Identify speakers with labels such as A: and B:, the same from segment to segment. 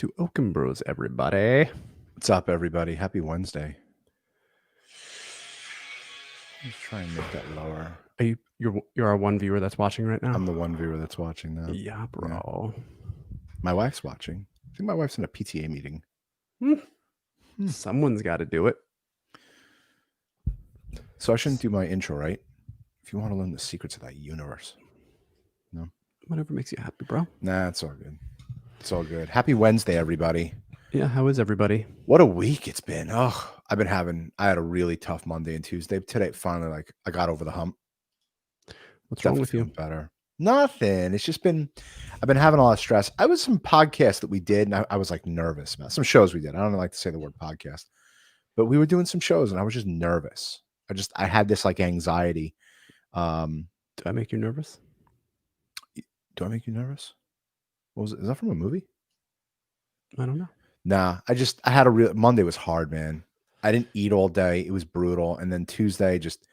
A: to Okon Bros, everybody.
B: What's up, everybody? Happy Wednesday. Let's try and make that lower.
A: Are you're our one viewer that's watching right now?
B: I'm the one viewer that's watching now.
A: Yeah, bro.
B: Yeah. My wife's watching. I think my wife's in a PTA meeting.
A: Someone's got to do it.
B: So I shouldn't do my intro, right? If you want to learn the secrets of that universe. No?
A: Whatever makes you happy, bro.
B: Nah, it's all good. It's all good. Happy Wednesday, everybody.
A: Yeah, how is everybody?
B: What a week it's been. Oh, I had a really tough Monday and Tuesday. Today, finally, I got over the hump.
A: What's wrong with you?
B: Better. Nothing. It's just I've been having a lot of stress. I was some podcasts that we did, and I was like nervous about some shows we did. I don't like to say the word podcast, but we were doing some shows, and I was just nervous. I had this like anxiety.
A: Do I make you nervous?
B: Do I make you nervous? What was it? Is that from a movie?
A: I don't know.
B: Nah, I had Monday was hard, man. I didn't eat all day. It was brutal. And then Tuesday, just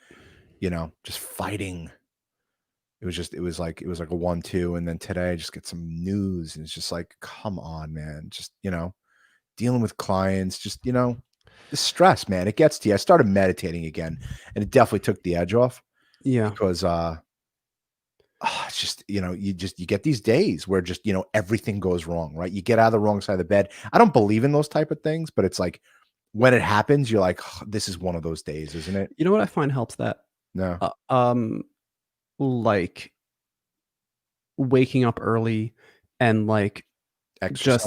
B: fighting. It was like a 1-2. And then today I just get some news. And it's just like, come on, man. Just, dealing with clients, just, the stress, man. It gets to you. I started meditating again, and it definitely took the edge off.
A: Yeah.
B: Because it's just, you get these days where just, everything goes wrong, right? You get out of the wrong side of the bed. I don't believe in those type of things, but it's like when it happens, you're like, oh, this is one of those days, isn't it?
A: You know what I find helps that?
B: No.
A: Like waking up early and like just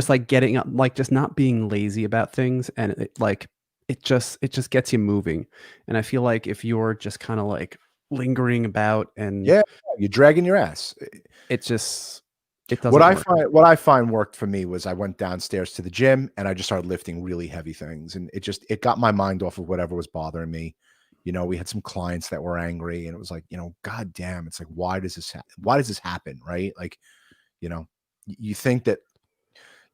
A: like getting up, like just not being lazy about things, and it just gets you moving. And I feel like if you're just kind of like lingering about and
B: you're dragging your ass, it doesn't work. What I find worked for me was I went downstairs to the gym and I just started lifting really heavy things, and it got my mind off of whatever was bothering me. We had some clients that were angry, and it was like, God damn, it's like, why does this happen? Right? Like, you think that,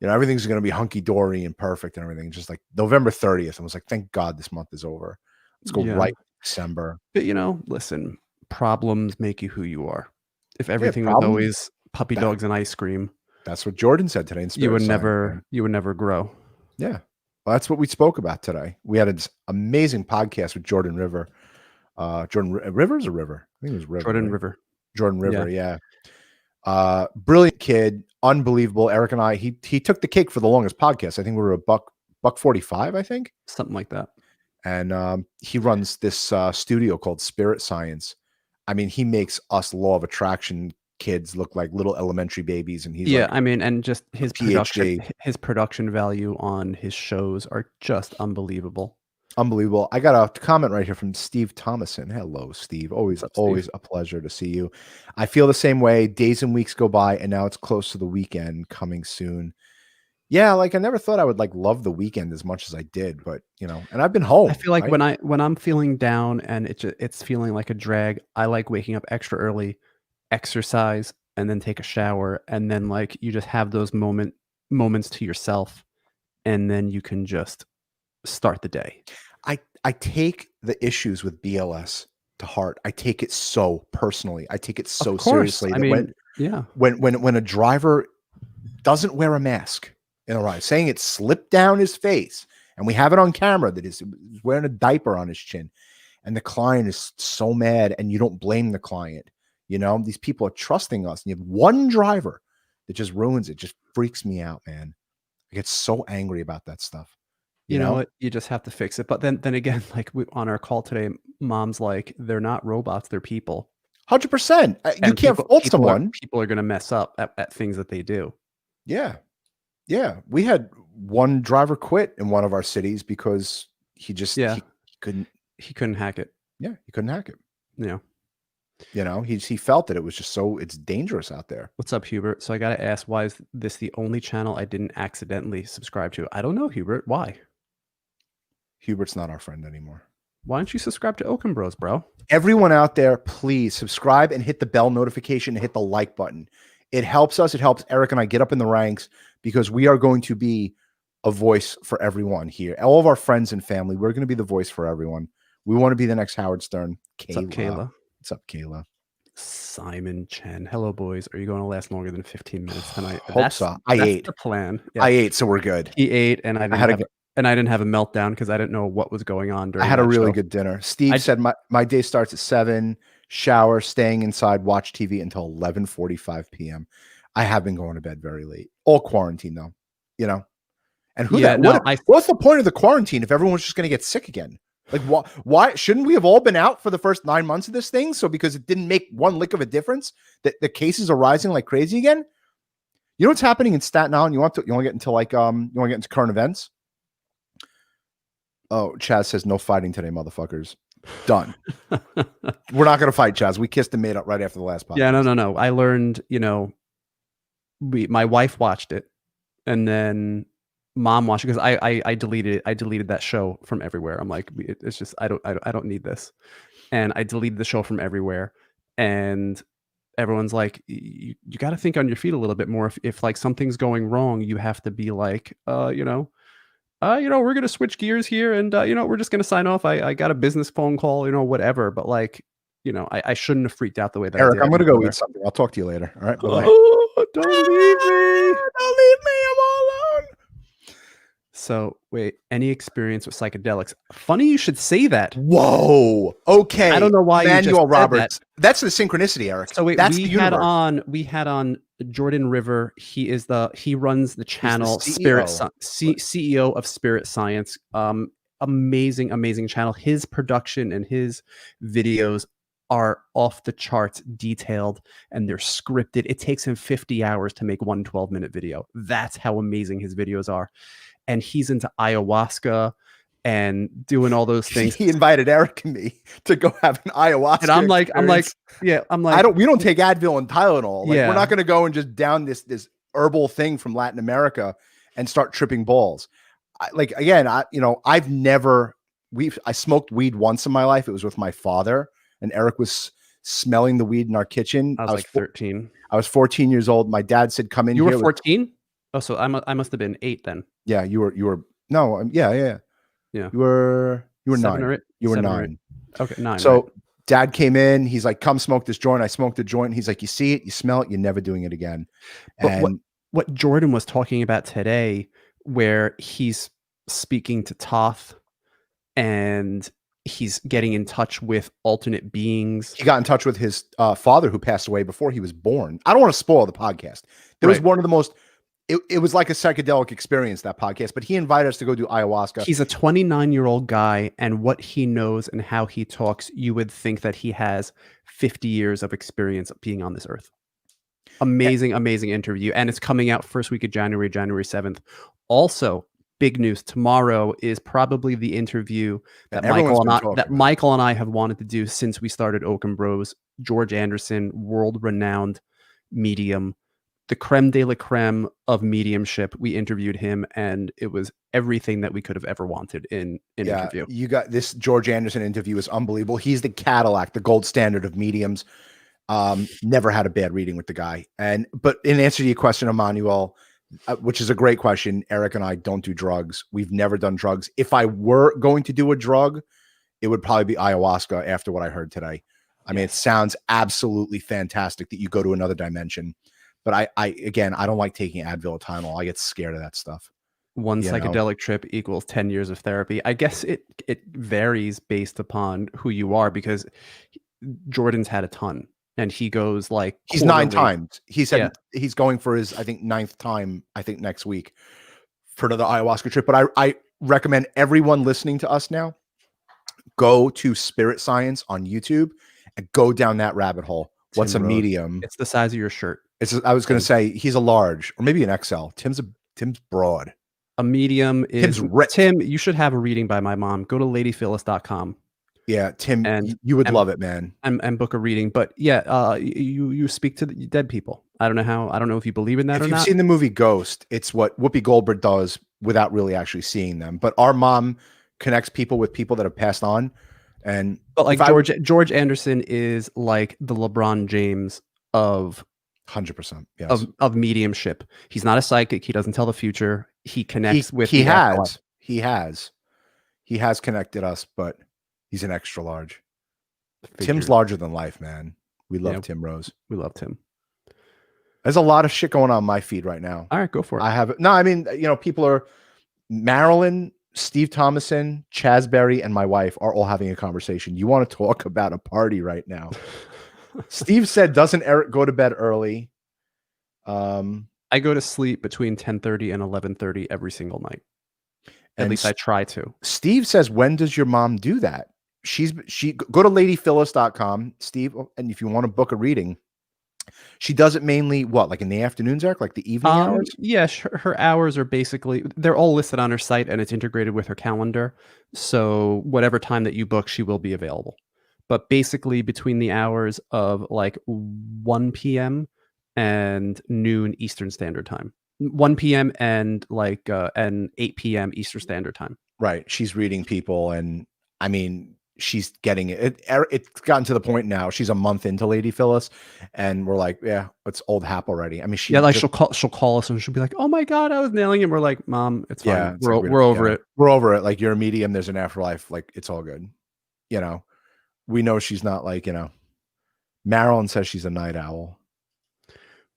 B: everything's going to be hunky dory and perfect and everything. Just like November 30th, I was like, thank God this month is over. Let's go right to December.
A: But listen, problems make you who you are. If everything was always puppy dogs and ice cream,
B: that's what Jordan said today.
A: You would never grow.
B: Yeah. Well, that's what we spoke about today. We had an amazing podcast with Jordan River. Jordan Rivers or River? I think it was River.
A: Jordan
B: right?
A: River.
B: Jordan River, yeah. Brilliant kid, unbelievable. Eric and I, he took the cake for the longest podcast. I think we were a buck 45, I think.
A: Something like that.
B: And he runs this studio called Spirit Science. I mean, he makes us law of attraction kids look like little elementary babies, and he's
A: and just his production value on his shows are just unbelievable.
B: I got a comment right here from Steve Thomason. Hello, Steve. Always a pleasure to see you. I feel the same way. Days and weeks go by, and now it's close to the weekend coming soon. Yeah, like I never thought I would like love the weekend as much as I did, but and I've been home.
A: I feel like when I'm feeling down and it's feeling like a drag, I like waking up extra early, exercise, and then take a shower, and then like you just have those moments to yourself, and then you can just start the day.
B: I take the issues with BLS to heart. I take it so personally. I take it so seriously. When a driver doesn't wear a mask in a ride, saying it slipped down his face, and we have it on camera that he's wearing a diaper on his chin, and the client is so mad, and you don't blame the client. These people are trusting us, and you have one driver that just ruins it. Just freaks me out, man. I get so angry about that stuff.
A: You know what? You just have to fix it. But then again, like on our call today, Mom's like, they're not robots, they're people.
B: 100%. You can't fault someone.
A: People are going to mess up at things that they do.
B: Yeah. Yeah. We had one driver quit in one of our cities because he just he couldn't hack it. Yeah, he couldn't hack it.
A: Yeah.
B: He felt that it was just it's dangerous out there.
A: What's up, Hubert? So I got to ask, why is this the only channel I didn't accidentally subscribe to? I don't know, Hubert. Why?
B: Hubert's not our friend anymore.
A: Why don't you subscribe to Okon Bros, bro?
B: Everyone out there, please subscribe and hit the bell notification and hit the like button. It helps us. It helps Eric and I get up in the ranks, because we are going to be a voice for everyone here. All of our friends and family, we're going to be the voice for everyone. We want to be the next Howard Stern.
A: What's up, Kayla?
B: What's up, Kayla?
A: Simon Chen. Hello, boys. Are you going to last longer than 15 minutes tonight?
B: Hope so. I
A: That's
B: ate.
A: the plan. Yeah.
B: I ate, so we're good.
A: He ate, and I didn't have a meltdown because I didn't know what was going on during.
B: I had
A: a
B: really good dinner. Steve said my day starts at 7. Shower, staying inside, watch TV until 11:45 p.m. I have been going to bed very late. All quarantine though, you know. And what's the point of the quarantine if everyone's just going to get sick again? Like, why shouldn't we have all been out for the first 9 months of this thing? So because it didn't make one lick of a difference, that the cases are rising like crazy again. You know what's happening in Staten Island? You want to get into like you want to get into current events? Oh, Chaz says no fighting today, motherfuckers. Done. We're not going to fight, Chaz. We kissed and made up right after the last podcast.
A: Yeah, no. I learned, my wife watched it, and then mom watched it because I deleted that show from everywhere. I'm like, it's just I don't need this, and I deleted the show from everywhere. And everyone's like, you got to think on your feet a little bit more. If like something's going wrong, you have to be like, we're gonna switch gears here, and we're just gonna sign off. I got a business phone call, whatever. But like, I shouldn't have freaked out the way that
B: Eric,
A: I did.
B: I'm gonna go eat something. I'll talk to you later. All right. Bye-bye.
A: Oh, don't leave me.
B: Don't leave me. I'm all alone.
A: So wait, any experience with psychedelics? Funny you should say that.
B: Whoa. Okay.
A: I don't know why
B: Manuel Roberts. That's the synchronicity, Eric.
A: So wait,
B: that's
A: we had on Jordan River. He runs the channel CEO of Spirit Science. Amazing channel. His production and his videos are off the charts detailed, and they're scripted. It takes him 50 hours to make one 12-minute video. That's how amazing his videos are. And he's into ayahuasca and doing all those things.
B: He invited Eric and me to go have an ayahuasca.
A: And I'm like,
B: we don't take Advil and Tylenol. Like, we're not going to go and just down this herbal thing from Latin America and start tripping balls. I smoked weed once in my life. It was with my father, and Eric was smelling the weed in our kitchen.
A: I was like 13.
B: I was 14 years old. My dad said, come in.
A: You were 14? Oh, so I must have been 8 then.
B: Yeah, you were. No, yeah. You were 9. You were 9.
A: Okay, 9.
B: So
A: right.
B: Dad came in. He's like, come smoke this joint. I smoked the joint. He's like, you see it, you smell it, you're never doing it again.
A: But what Jordan was talking about today, where he's speaking to Toth and he's getting in touch with alternate beings.
B: He got in touch with his father, who passed away before he was born. I don't want to spoil the podcast. There was one of the most. It was like a psychedelic experience, that podcast, but he invited us to go do ayahuasca.
A: He's a 29-year-old guy, and what he knows and how he talks, you would think that he has 50 years of experience of being on this earth. Amazing interview. And it's coming out first week of January 7th. Also, big news. Tomorrow is probably the interview that Michael and I have wanted to do since we started Okon Bros. George Anderson, world-renowned medium, the creme de la creme of mediumship. We interviewed him, and it was everything that we could have ever wanted in an interview.
B: You got this George Anderson interview is unbelievable. He's the Cadillac, the gold standard of mediums. Never had a bad reading with the guy. But in answer to your question, Emmanuel, which is a great question, Eric and I don't do drugs. We've never done drugs. If I were going to do a drug, it would probably be ayahuasca after what I heard today. I mean, it sounds absolutely fantastic that you go to another dimension. But I don't like taking Advil or Tylenol. I get scared of that stuff.
A: One psychedelic trip equals 10 years of therapy. I guess it varies based upon who you are, because Jordan's had a ton, and he goes like
B: he's 9 times. He said he's going for his, I think, 9th time, I think next week for another ayahuasca trip. But I recommend everyone listening to us now go to Spirit Science on YouTube and go down that rabbit hole. What's a medium?
A: It's the size of your shirt.
B: I was going to say he's a large or maybe an XL. Tim's broad.
A: A medium is Tim. You should have a reading by my mom. Go to ladyphyllis.com.
B: Yeah, Tim, and you would love it, man.
A: And book a reading. But yeah, you speak to the dead people. I don't know if you believe in that or not.
B: If you've seen the movie Ghost, it's what Whoopi Goldberg does without really actually seeing them. But our mom connects people with people that have passed on.
A: But like George Anderson is like the LeBron James of
B: 100%, yes,
A: of mediumship. He's not a psychic. He doesn't tell the future. He connects with.
B: He has connected us, but he's an extra large. Tim's larger than life, man. We love Tim Rose.
A: We love Tim.
B: There's a lot of shit going on my feed right now.
A: All right, go for it.
B: I mean, people are Marilyn, Steve Thomason, Chaz Berry, and my wife are all having a conversation. You want to talk about a party right now? Steve said, doesn't Eric go to bed early?
A: I go to sleep between 10:30 and 11:30 every single night. At least I try to.
B: Steve says, when does your mom do that? She go to ladyphyllis.com, Steve, and if you want to book a reading, she does it mainly like in the afternoons, Eric, like the evening hours?
A: Yeah, her hours are basically, they're all listed on her site and it's integrated with her calendar. So whatever time that you book, she will be available. But basically between the hours of like 1 p.m. and noon Eastern Standard Time. 1 p.m. and and 8 p.m. Eastern Standard Time.
B: Right. She's reading people, and I mean, she's getting it. It's gotten to the point now. She's a month into Lady Phyllis, and we're like, yeah, it's old hap already. I mean,
A: she'll call us and she'll be like, "Oh my god, I was nailing it." We're like, "Mom, it's fine.
B: Yeah,
A: we're over it.
B: We're over it. Like, you're a medium. There's an afterlife. Like, it's all good. We know she's not like Marilyn says she's a night owl.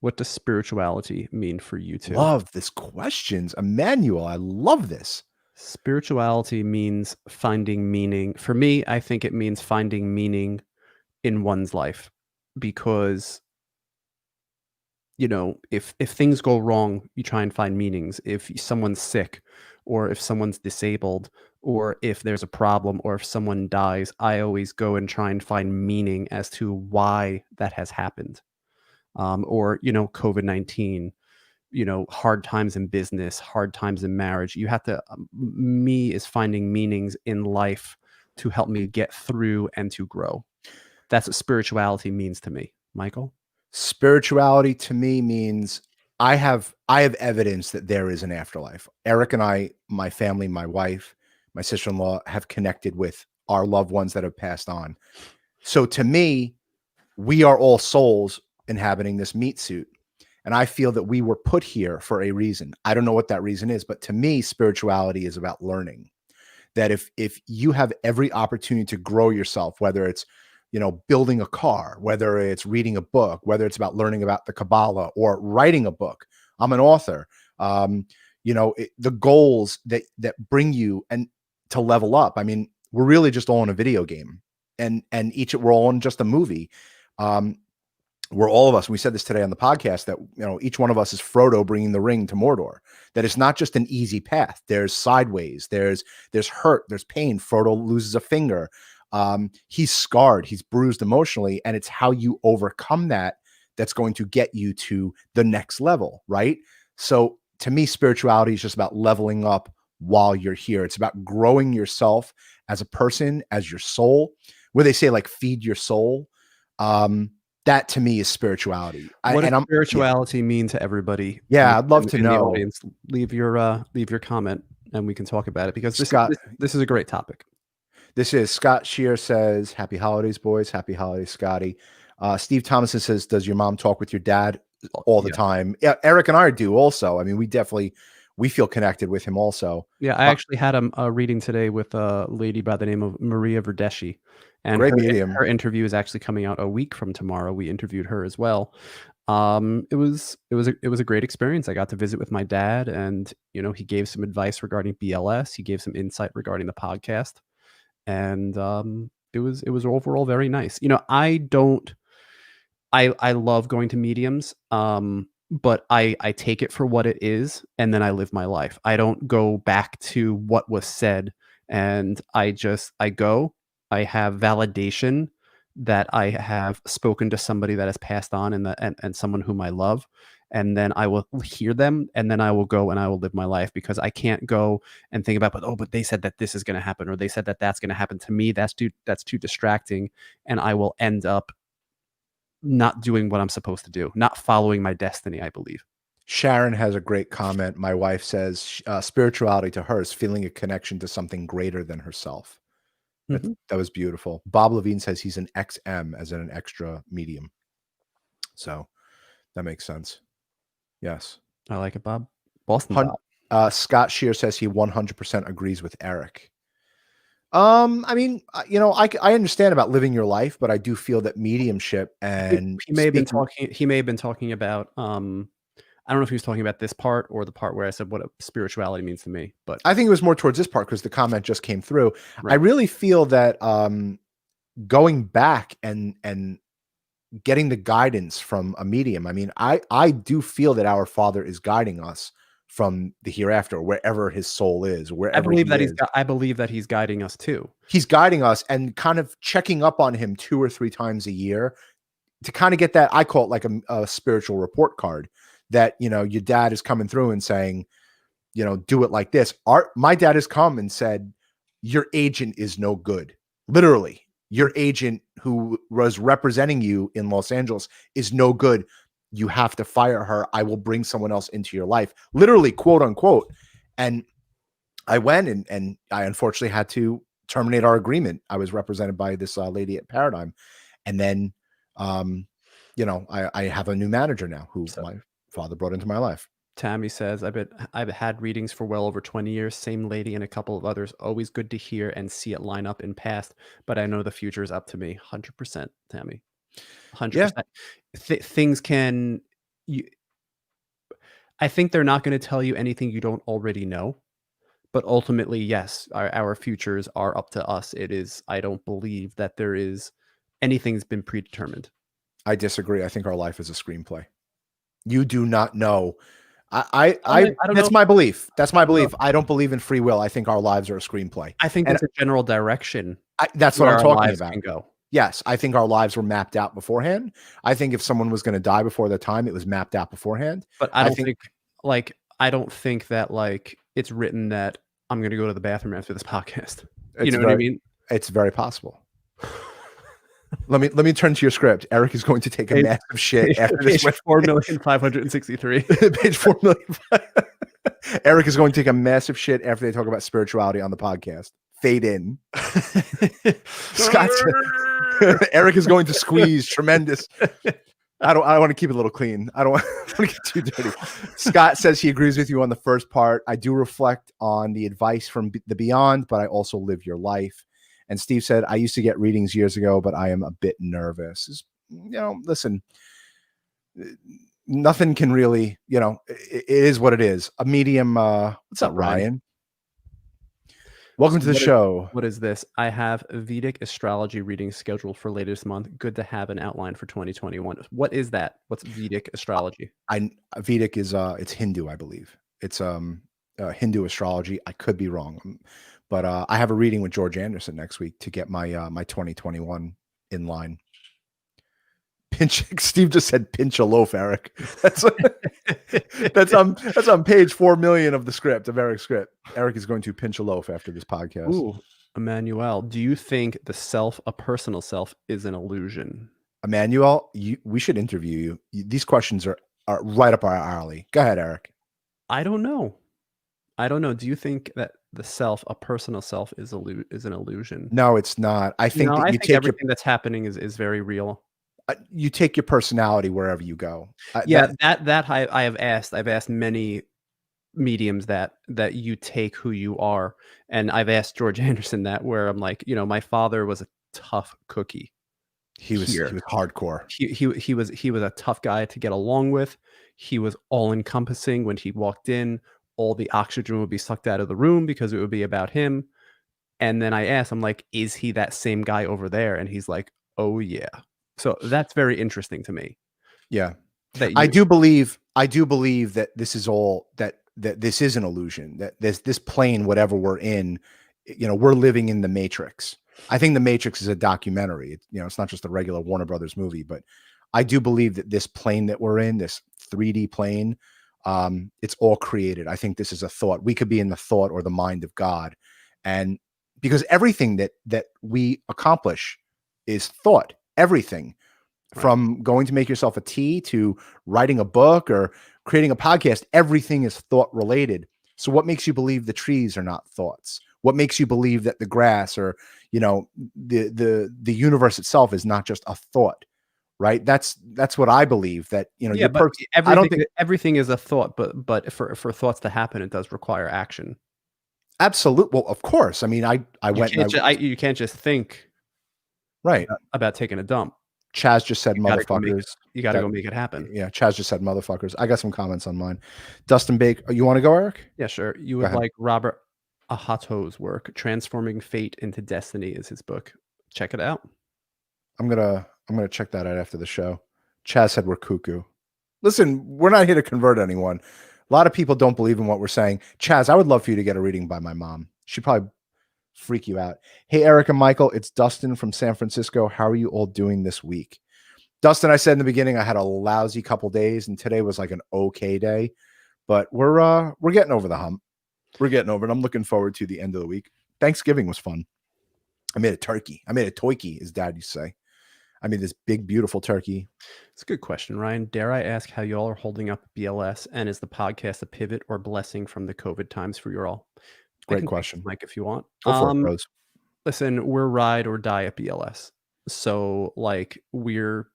A: What does spirituality mean for you two?
B: Love this questions, Emmanuel. I love this.
A: Spirituality means finding meaning. For me, I think it means finding meaning in one's life, because if things go wrong, you try and find meanings. If someone's sick, or if someone's disabled, or if there's a problem, or if someone dies, I always go and try and find meaning as to why that has happened. Or COVID-19, hard times in business, hard times in marriage. You have to, me is finding meanings in life to help me get through and to grow. That's what spirituality means to me. Michael?
B: Spirituality to me means I have evidence that there is an afterlife. Eric and I, my family, my wife, my sister-in-law have connected with our loved ones that have passed on. So to me, we are all souls inhabiting this meat suit. And I feel that we were put here for a reason. I don't know what that reason is, but to me, spirituality is about learning. That if you have every opportunity to grow yourself, whether it's, building a car, whether it's reading a book, whether it's about learning about the Kabbalah or writing a book. I'm an author. The goals that bring you and to level up. I mean, we're really just all in a video game, and we're all in just a movie. We're all of us, and we said this today on the podcast, that each one of us is Frodo bringing the ring to Mordor. That it's not just an easy path. There's sideways. There's hurt. There's pain. Frodo loses a finger. He's scarred. He's bruised emotionally, and it's how you overcome that that's going to get you to the next level, right? So to me, spirituality is just about leveling up while you're here. It's about growing yourself as a person, as your soul. Where they say like feed your soul. That to me is spirituality.
A: What does spirituality mean to everybody?
B: Yeah, I'd love to know.
A: The audience, leave your comment and we can talk about it, because this is a great topic.
B: This is Scott Shear says, "Happy holidays, boys. Happy holidays, Scotty." Steve Thomason says, "Does your mom talk with your dad all the time?" Yeah, Eric and I do also. I mean, we feel connected with him also.
A: Yeah, I actually had a reading today with a lady by the name of Maria Verdeschi. And
B: great medium.
A: Her interview is actually coming out a week from tomorrow. We interviewed her as well. It was a great experience. I got to visit with my dad, and he gave some advice regarding BLS. He gave some insight regarding the podcast, and it was overall very nice. I love going to mediums, but I take it for what it is, and then I live my life. I don't go back to what was said, and I go. I have validation that I have spoken to somebody that has passed on, and someone whom I love, and then I will hear them, and then I will go and I will live my life, because I can't go and think about, but they said that this is going to happen, or they said that that's going to happen. To me, that's too distracting, and I will end up not doing what I'm supposed to do, not following my destiny, I believe.
B: Sharon has a great comment. My wife says spirituality to her is feeling a connection to something greater than herself. That was beautiful. Bob Levine says he's an XM, as in an extra medium. So that makes sense. Yes.
A: I like it, Bob. Boston Bob.
B: Scott Shear says he 100% agrees with Eric. I mean, I understand about living your life, but I do feel that mediumship and
A: He may have been talking about, I don't know if he was talking about this part or the part where I said what spirituality means to me, but
B: I think it was more towards this part because the comment just came through. I
A: right.
B: really feel that going back and getting the guidance from a medium. I mean, I do feel that our Father is guiding us from the hereafter, wherever his soul is, wherever he is.
A: I believe that he's guiding us too.
B: He's guiding us and kind of checking up on him 2 or 3 times a year to kind of get that. I call it like a spiritual report card that, your dad is coming through and saying, do it like this. My dad has come and said, your agent is no good. Literally, your agent who was representing you in Los Angeles is no good. You have to fire her. I will bring someone else into your life. Literally, quote unquote. And I went and I unfortunately had to terminate our agreement. I was represented by this lady at Paradigm. And then, I have a new manager now who my father brought into my life.
A: Tammy says, I've had readings for well over 20 years, same lady and a couple of others. Always good to hear and see it line up in past, but I know the future is up to me. 100%, Tammy. 100%. Things can, I think they're not going to tell you anything you don't already know, but ultimately, yes, our futures are up to us. I don't believe that there is anything's been predetermined.
B: I disagree. I think our life is a screenplay. You do not know. That's my belief. That's my belief. I don't believe in free will. I think our lives are a screenplay.
A: I think it's a general direction.
B: That's what I'm talking about. Go. Yes, I think our lives were mapped out beforehand. I think if someone was going to die before their time, it was mapped out beforehand.
A: But I don't think that like it's written that I'm going to go to the bathroom after this podcast. You know what I mean?
B: It's very possible. Let me turn to your script. Eric is going to take a massive shit after this.
A: Page 4,563.
B: Page 4 million. Eric is going to take a massive shit after they talk about spirituality on the podcast. Fade in. Scott. Eric is going to squeeze tremendous. I want to keep it a little clean. I don't want to get too dirty. Scott says he agrees with you on the first part. I do reflect on the advice from the beyond, but I also live your life. And Steve said, I used to get readings years ago, but I am a bit nervous. Listen, nothing can really, it is what it is. A medium. What's up, Ryan? Welcome to the show.
A: What is this? I have Vedic astrology reading scheduled for later this month. Good to have an outline for 2021. What is that? What's Vedic astrology?
B: Vedic is it's Hindu, I believe. It's Hindu astrology. I could be wrong. But I have a reading with George Anderson next week to get my 2021 in line. Steve just said pinch a loaf, Eric. That's on page 4 million of the script, of Eric's script. Eric is going to pinch a loaf after this podcast.
A: Ooh, Emmanuel, do you think the self, a personal self, is an illusion?
B: Emmanuel, we should interview you. These questions are right up our alley. Go ahead, Eric.
A: I don't know. Do you think that the self, a personal self, is an illusion?
B: No, it's not. I think
A: I think everything that's happening is very real.
B: You take your personality wherever you go.
A: That I have asked. I've asked many mediums that you take who you are, and I've asked George Anderson that, where I'm like, my father was a tough cookie.
B: He was hardcore.
A: He was a tough guy to get along with. He was all encompassing. When he walked in, all the oxygen would be sucked out of the room because it would be about him. And then I asked, I'm like, is he that same guy over there? And he's like, oh yeah. So that's very interesting to me.
B: Yeah. I do believe that this is all that this is an illusion, that this plane, whatever we're in, we're living in the Matrix. I think the Matrix is a documentary. It's not just a regular Warner Brothers movie, but I do believe that this plane that we're in, this 3D plane, it's all created. I think this is a thought. We could be in the thought or the mind of God. And because everything that we accomplish is thought, everything from going to make yourself a tea to writing a book or creating a podcast, everything is thought related. So what makes you believe the trees are not thoughts? What makes you believe that the grass or, the universe itself is not just a thought? Right. That's what I believe, that,
A: everything is a thought, but for thoughts to happen, it does require action.
B: Absolutely. Well, of course. I mean, I
A: You
B: went
A: can't
B: and
A: you can't just think
B: right.
A: about taking a dump.
B: Chaz just said
A: You gotta go make it
B: motherfuckers.
A: you gotta
B: That
A: go make it happen.
B: yeah, Chaz just said motherfuckers. I got some comments on mine. Dustin Baker, you want to go, Eric?
A: Yeah, sure. You
B: Go
A: would
B: ahead.
A: like Robert Ahato's work, Transforming Fate into Destiny is his book. Check it out.
B: I'm gonna check that out after the show. Chaz said we're cuckoo. Listen, we're not here to convert anyone. A lot of people don't believe in what we're saying. Chaz, I would love for you to get a reading by my mom. She'd probably freak you out. Hey, Eric and Michael, it's Dustin from San Francisco. How are you all doing this week? Dustin, I said in the beginning I had a lousy couple days, and today was like an okay day, but we're getting over the hump. We're getting over it. I'm looking forward to the end of the week. Thanksgiving was fun. I made a turkey. I made a toiki, as Dad used to say. I made this big, beautiful turkey.
A: It's a good question, Ryan. Dare I ask how y'all are holding up BLS, and is the podcast a pivot or blessing from the COVID times for you all?
B: Great question,
A: Mike, if you want.
B: Go for it, bros.
A: Listen, we're ride or die at BLS, so like we're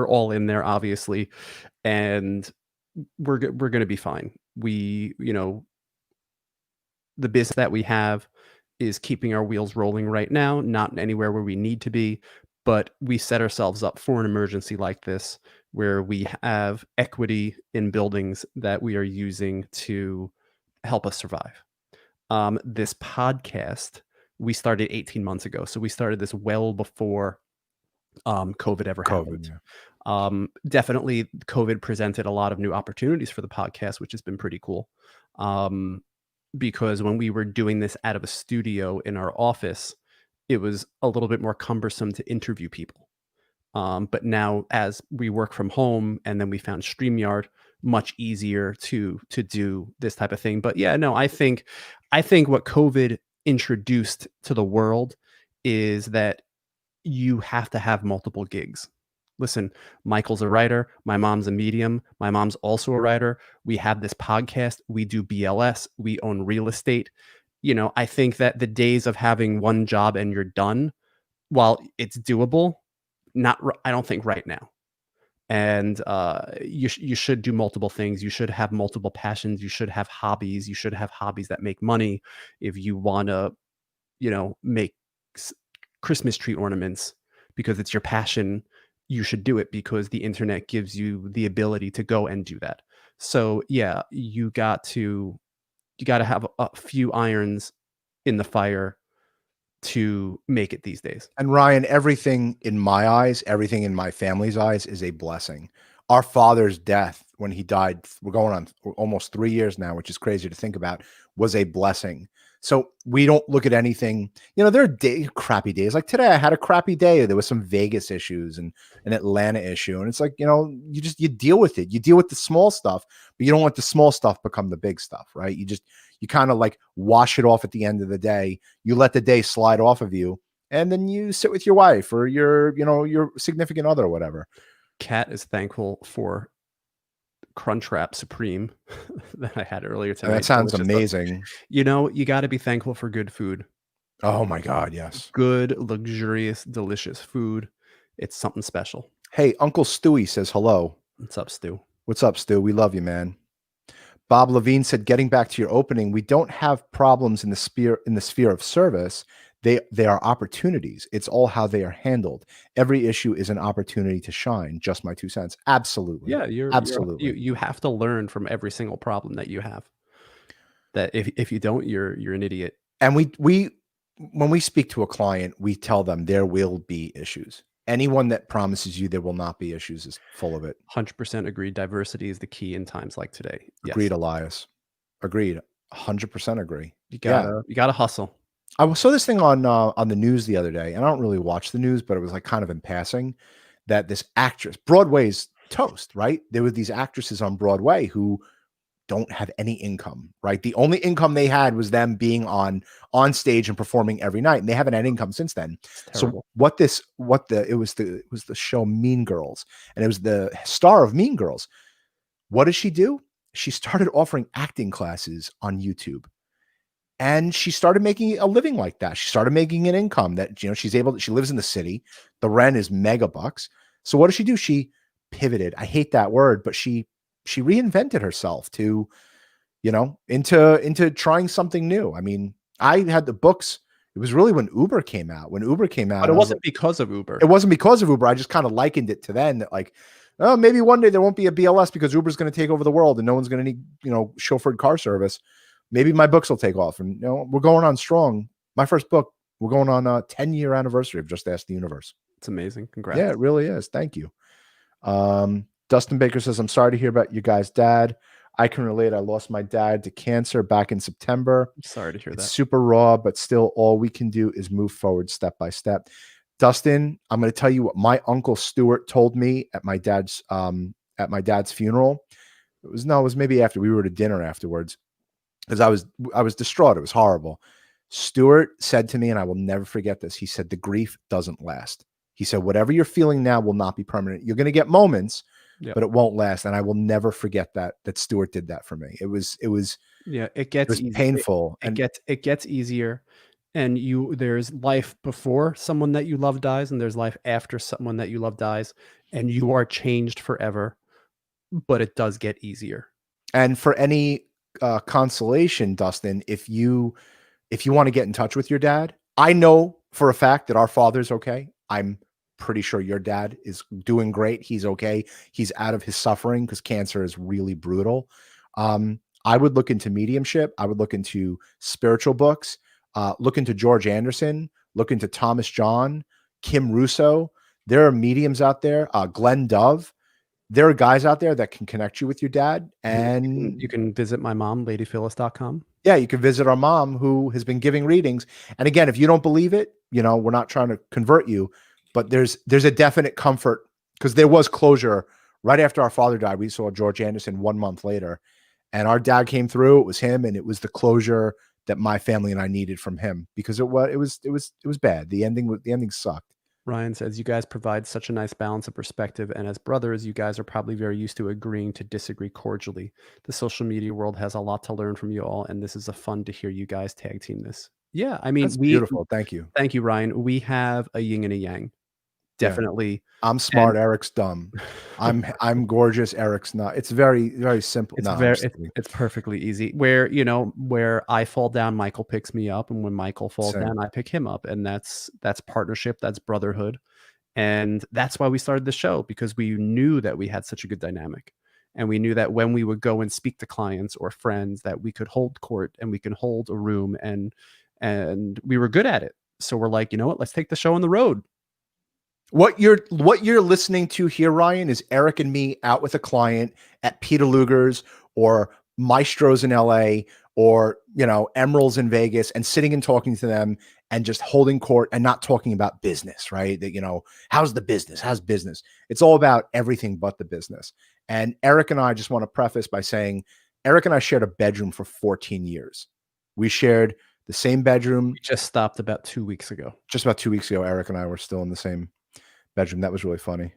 A: all in there, obviously, and we're gonna be fine. We, the business that we have is keeping our wheels rolling right now, not anywhere where we need to be, but we set ourselves up for an emergency like this where we have equity in buildings that we are using to help us survive. This podcast we started 18 months ago, so we started this well before COVID ever happened. Definitely, COVID presented a lot of new opportunities for the podcast, which has been pretty cool. Because when we were doing this out of a studio in our office, it was a little bit more cumbersome to interview people. But now, as we work from home, and then we found StreamYard, much easier to do this type of thing. But yeah, no, I think what COVID introduced to the world is that you have to have multiple gigs. Listen, Michael's a writer. My mom's a medium. My mom's also a writer. We have this podcast. We do BLS. We own real estate. I think that the days of having one job and you're done, while it's doable, I don't think right now. And you should do multiple things. You should have multiple passions. You should have hobbies. You should have hobbies that make money. If you want to, make Christmas tree ornaments because it's your passion, you should do it because the internet gives you the ability to go and do that. So yeah, you got to have a few irons in the fire to make it these days.
B: And Ryan, everything in my eyes, everything in my family's eyes is a blessing. Our father's death when he died, we're going on almost 3 years now, which is crazy to think about, was a blessing. So we don't look at anything, there are crappy days. Like today I had a crappy day. There was some Vegas issues and an Atlanta issue. And it's like, you deal with it. You deal with the small stuff, but you don't let the small stuff become the big stuff, right? You kind of like wash it off at the end of the day. You let the day slide off of you, and then you sit with your wife or your significant other or whatever.
A: Kat is thankful for Crunchwrap Supreme that I had earlier tonight.
B: That sounds amazing.
A: You got to be thankful for good food.
B: Oh my God, yes.
A: Good, luxurious, delicious food. It's something special.
B: Hey, Uncle Stewie says hello.
A: What's up, Stu?
B: What's up, Stu? We love you, man. Bob Levine said, getting back to your opening, we don't have problems in the sphere of service. They are opportunities. It's all how they are handled. Every issue is an opportunity to shine. Just my 2 cents. Absolutely.
A: Yeah,
B: absolutely.
A: You have to learn from every single problem that you have. That if you don't, you're an idiot.
B: And we when we speak to a client, we tell them there will be issues. Anyone that promises you there will not be issues is full of it.
A: 100% agreed. Diversity is the key in times like today.
B: Agreed, yes. Elias. Agreed. 100% agree.
A: You gotta hustle.
B: I saw this thing on the news the other day, and I don't really watch the news, but it was like kind of in passing that this actress, Broadway's toast, right? There were these actresses on Broadway who don't have any income, right? The only income they had was them being on stage and performing every night, and they haven't had income since then. So it was the show Mean Girls, and it was the star of Mean Girls. What did she do? She started offering acting classes on YouTube. And she started making a living like that. She started making an income that, she lives in the city. The rent is mega bucks. So what does she do? She pivoted. I hate that word, but she reinvented herself to, into trying something new. I mean, I had the books. It was really when Uber came out. When Uber came out,
A: but it wasn't because of Uber.
B: It wasn't because of Uber. I just kind of likened it to then that, like, oh, maybe one day there won't be a BLS because Uber's going to take over the world and no one's going to need, chauffeured car service. Maybe my books will take off. And, we're going on strong. My first book, we're going on a 10-year anniversary of Just Ask the Universe.
A: It's amazing. Congrats.
B: Yeah, it really is. Thank you. Dustin Baker says, I'm sorry to hear about your guy's dad. I can relate. I lost my dad to cancer back in September.
A: I'm sorry to hear that.
B: It's super raw, but still all we can do is move forward step by step. Dustin, I'm going to tell you what my uncle Stuart told me at my dad's funeral. It was maybe after we were to dinner afterwards, because I was distraught. It was horrible. Stuart said to me, and I will never forget this. He said, the grief doesn't last. He said, whatever you're feeling now will not be permanent. You're going to get moments, but it won't last. And I will never forget that Stuart did that for me. It was painful.
A: It gets easier. And there's life before someone that you love dies, and there's life after someone that you love dies, and you are changed forever, but it does get easier.
B: And for any consolation, Dustin, if you want to get in touch with your dad, I know for a fact that our father's okay. I'm pretty sure your dad is doing great. He's okay. He's out of his suffering because cancer is really brutal. I would look into mediumship. I would look into spiritual books. Look into George Anderson, look into Thomas John, Kim Russo. There are mediums out there, Glenn Dove. There are guys out there that can connect you with your dad. And
A: you can visit my mom, ladyphyllis.com.
B: Yeah, you can visit our mom who has been giving readings. And again, if you don't believe it, we're not trying to convert you, but there's a definite comfort because there was closure right after our father died. We saw George Anderson 1 month later, and our dad came through. It was him, and it was the closure that my family and I needed from him because it was bad. The ending sucked.
A: Ryan says, you guys provide such a nice balance of perspective. And as brothers, you guys are probably very used to agreeing to disagree cordially. The social media world has a lot to learn from you all. And this is fun to hear you guys tag team this. Yeah. I mean,
B: that's beautiful. Thank you.
A: Thank you, Ryan. We have a yin and a yang. Definitely.
B: Yeah. I'm smart. Eric's dumb. I'm gorgeous. Eric's not. It's very, very simple.
A: It's perfectly easy. Where I fall down, Michael picks me up, and when Michael falls down, I pick him up, and that's partnership. That's brotherhood, and that's why we started the show, because we knew that we had such a good dynamic, and we knew that when we would go and speak to clients or friends, that we could hold court and we can hold a room, and we were good at it. So we're like, you know what? Let's take the show on the road.
B: What you're listening to here, Ryan, is Eric and me out with a client at Peter Luger's or Maestro's in LA or, Emeralds in Vegas, and sitting and talking to them and just holding court and not talking about business, right? That, how's the business? How's business? It's all about everything but the business. And Eric and I just want to preface by saying, Eric and I shared a bedroom for 14 years. We shared the same bedroom.
A: We just stopped about 2 weeks ago.
B: Just about 2 weeks ago, Eric and I were still in the same bedroom. That was really funny.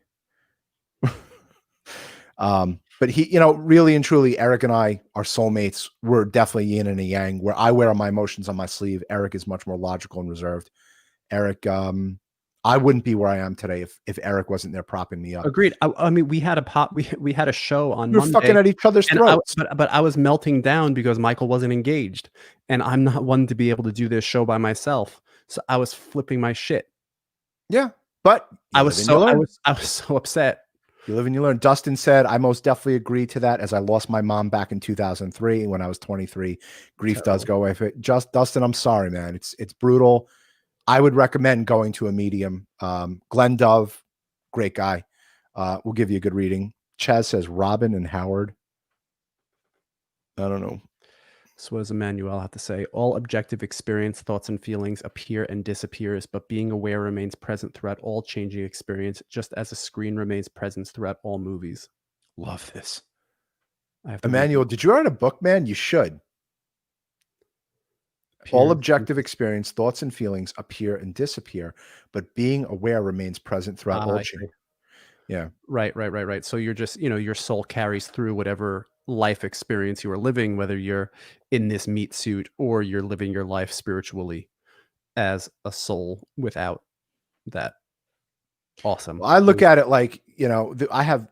B: But he, really and truly, Eric and I are soulmates. We're definitely yin and a yang, where I wear my emotions on my sleeve. Eric is much more logical and reserved. Eric, I wouldn't be where I am today if Eric wasn't there propping me up.
A: Agreed. I mean, we had a show on
B: Monday. We were fucking at each other's throats.
A: But I was melting down because Michael wasn't engaged, and I'm not one to be able to do this show by myself. So I was flipping my shit.
B: Yeah. But
A: I was so upset.
B: You live and you learn. Dustin said, I most definitely agree to that, as I lost my mom back in 2003 when I was 23. Grief does go away. Dustin, I'm sorry, man. It's brutal. I would recommend going to a medium. Glenn Dove, great guy. Will give you a good reading. Chaz says Robin and Howard. I don't know.
A: So what does Emmanuel have to say? All objective experience, thoughts, and feelings appear and disappears, but being aware remains present throughout all changing experience, just as a screen remains present throughout all movies.
B: Love this. Emmanuel, did you write a book, man? You should. All objective experience, thoughts, and feelings appear and disappear, but being aware remains present throughout all change. Yeah.
A: Right. So you're just, your soul carries through whatever life experience you are living, whether you're in this meat suit or you're living your life spiritually as a soul without that. Awesome.
B: Well, I look at it like, I have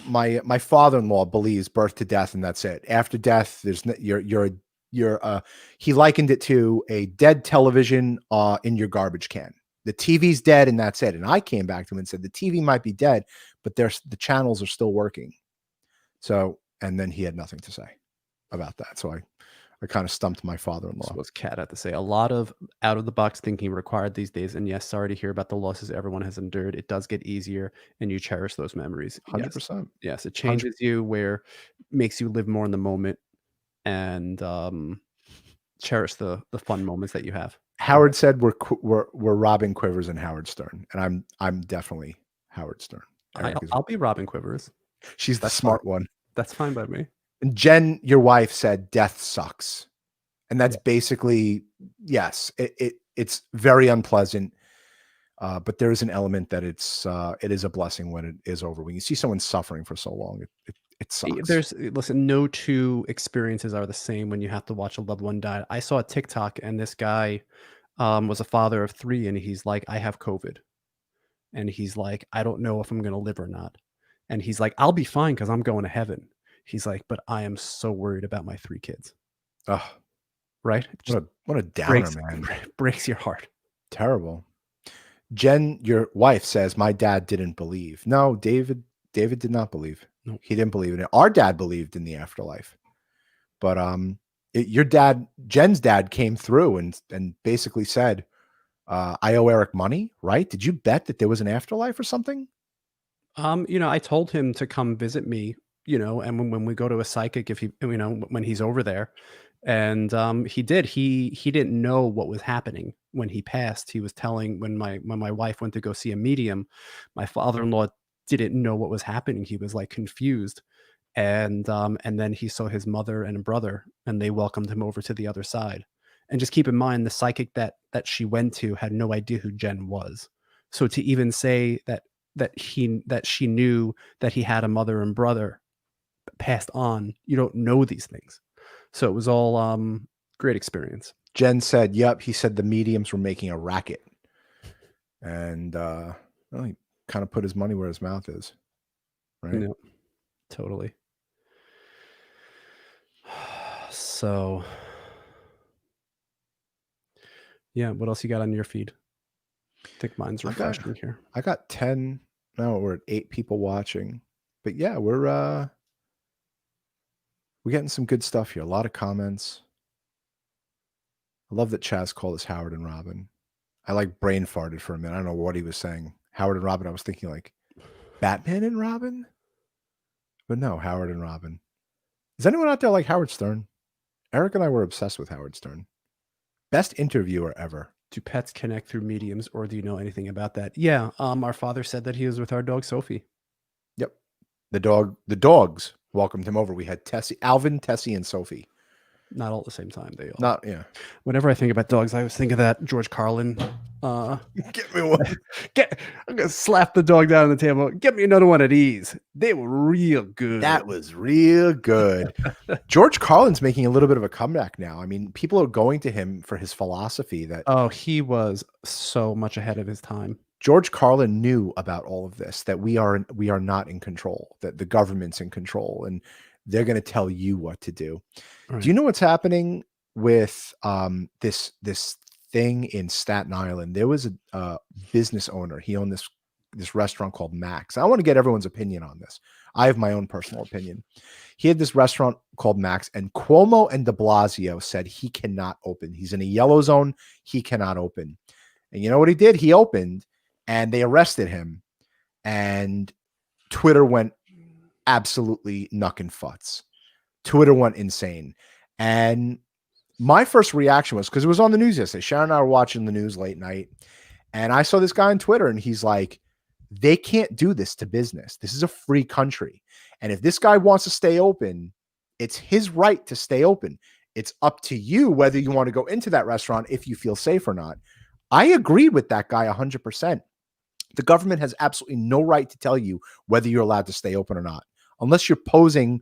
B: my father-in-law believes birth to death, and that's it. After death, you're he likened it to a dead television in your garbage can. The TV's dead and that's it. And I came back to him and said, the TV might be dead, but the channels are still working. So, and then he had nothing to say about that. So I kind of stumped my father-in-law.
A: That's what Kat had to say. A lot of out-of-the-box thinking required these days. And yes, sorry to hear about the losses everyone has endured. It does get easier, and you cherish those memories.
B: 100%.
A: Yes, it changes you, where makes you live more in the moment and cherish the fun moments that you have.
B: Howard said we're Robin Quivers and Howard Stern, and I'm definitely Howard Stern.
A: I'll be Robin Quivers.
B: She's the smart one.
A: That's fine by me.
B: And Jen, your wife, said death sucks. And that's basically, yes, it's very unpleasant. But there is an element that it is a blessing when it is over. When you see someone suffering for so long, it sucks.
A: Listen, no two experiences are the same when you have to watch a loved one die. I saw a TikTok, and this guy was a father of 3, and he's like, I have COVID. And he's like, I don't know if I'm going to live or not. And he's like, I'll be fine because I'm going to heaven. He's like, but I am so worried about my 3 kids.
B: Oh,
A: right?
B: What a downer, man.
A: Breaks your heart.
B: Terrible. Jen, your wife, says, my dad didn't believe. No, David did not believe.
A: Nope.
B: He didn't believe in it. Our dad believed in the afterlife. But your dad, Jen's dad, came through and basically said, I owe Eric money, right? Did you bet that there was an afterlife or something?
A: I told him to come visit me, and when we go to a psychic, if he, when he's over there, and he did. He didn't know what was happening when he passed. He was telling when my wife went to go see a medium, my father-in-law didn't know what was happening. He was like confused, and then he saw his mother and brother, and they welcomed him over to the other side. And just keep in mind, the psychic that she went to had no idea who Jen was. So to even say that she knew that he had a mother and brother passed on, you don't know these things. So it was all great experience.
B: Jen said, yep, he said the mediums were making a racket. And he kind of put his money where his mouth is. Right?
A: Yep, totally. So yeah, what else you got on your feed? I think mine's refreshing here.
B: I got 10. No, we're at 8 people watching. But yeah, we're getting some good stuff here. A lot of comments. I love that Chaz called us Howard and Robin. I like brain farted for a minute. I don't know what he was saying. Howard and Robin. I was thinking like Batman and Robin. But no, Howard and Robin. Is anyone out there like Howard Stern? Eric and I were obsessed with Howard Stern. Best interviewer ever.
A: Do pets connect through mediums, or do you know anything about that? Yeah. Our father said that he was with our dog, Sophie.
B: Yep. The dogs welcomed him over. We had Alvin, Tessie, and Sophie.
A: Not all at the same time. They all.
B: Not, yeah.
A: Whenever I think about dogs, I always think of that George Carlin.
B: Get me one.
A: I'm gonna slap the dog down on the table. Get me another one of these. They were real good.
B: That was real good. George Carlin's making a little bit of a comeback now. I mean, people are going to him for his philosophy that.
A: Oh, he was so much ahead of his time.
B: George Carlin knew about all of this, that we are not in control, that the government's in control, and they're going to tell you what to do. Right. Do you know what's happening with this thing in Staten Island? There was a business owner. He owned this restaurant called Max. I want to get everyone's opinion on this. I have my own personal opinion. He had this restaurant called Max, and Cuomo and de Blasio said he cannot open. He's in a yellow zone. He cannot open. And you know what he did? He opened, and they arrested him. And Twitter went absolutely knuckin' futz. Twitter went insane. And my first reaction was, because it was on the news yesterday. Sharon and I were watching the news late night, and I saw this guy on Twitter, and he's like, they can't do this to business. This is a free country. And if this guy wants to stay open, it's his right to stay open. It's up to you whether you want to go into that restaurant if you feel safe or not. I agree with that guy 100%. The government has absolutely no right to tell you whether you're allowed to stay open or not, unless you're posing,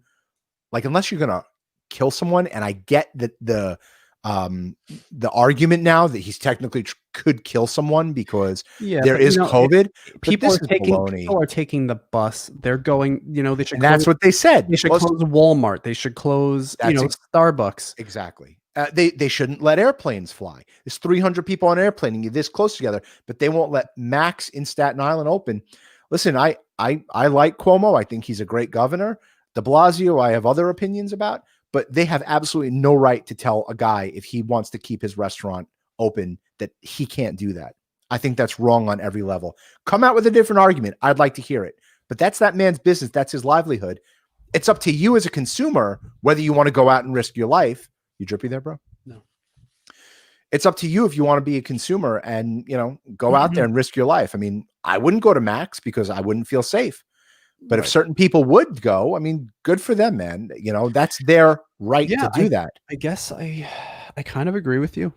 B: like unless you're going to kill someone. And I get that the The argument now that he's technically could kill someone because there
A: but
B: is COVID, but
A: people
B: this
A: are
B: is
A: taking
B: baloney.
A: the bus. They're going, they should
B: And
A: close.
B: that's what they said.
A: They should close Walmart. They should close, Starbucks.
B: Exactly. They shouldn't let airplanes fly. There's 300 people on an airplane and you're this close together, but they won't let Max in Staten Island open. Listen, I like Cuomo. I think he's a great governor. De Blasio, I have other opinions about, but they have absolutely no right to tell a guy if he wants to keep his restaurant open that he can't do that. I think that's wrong on every level. Come out with a different argument. I'd like to hear it, but that's that man's business. That's his livelihood. It's up to you as a consumer whether you want to go out and risk your life. You drippy there, bro?
A: No.
B: It's up to you if you want to be a consumer and, go out there and risk your life. I mean, I wouldn't go to Max because I wouldn't feel safe. But if certain people would go, I mean, good for them, man. That's their right to do that.
A: I guess I kind of agree with you.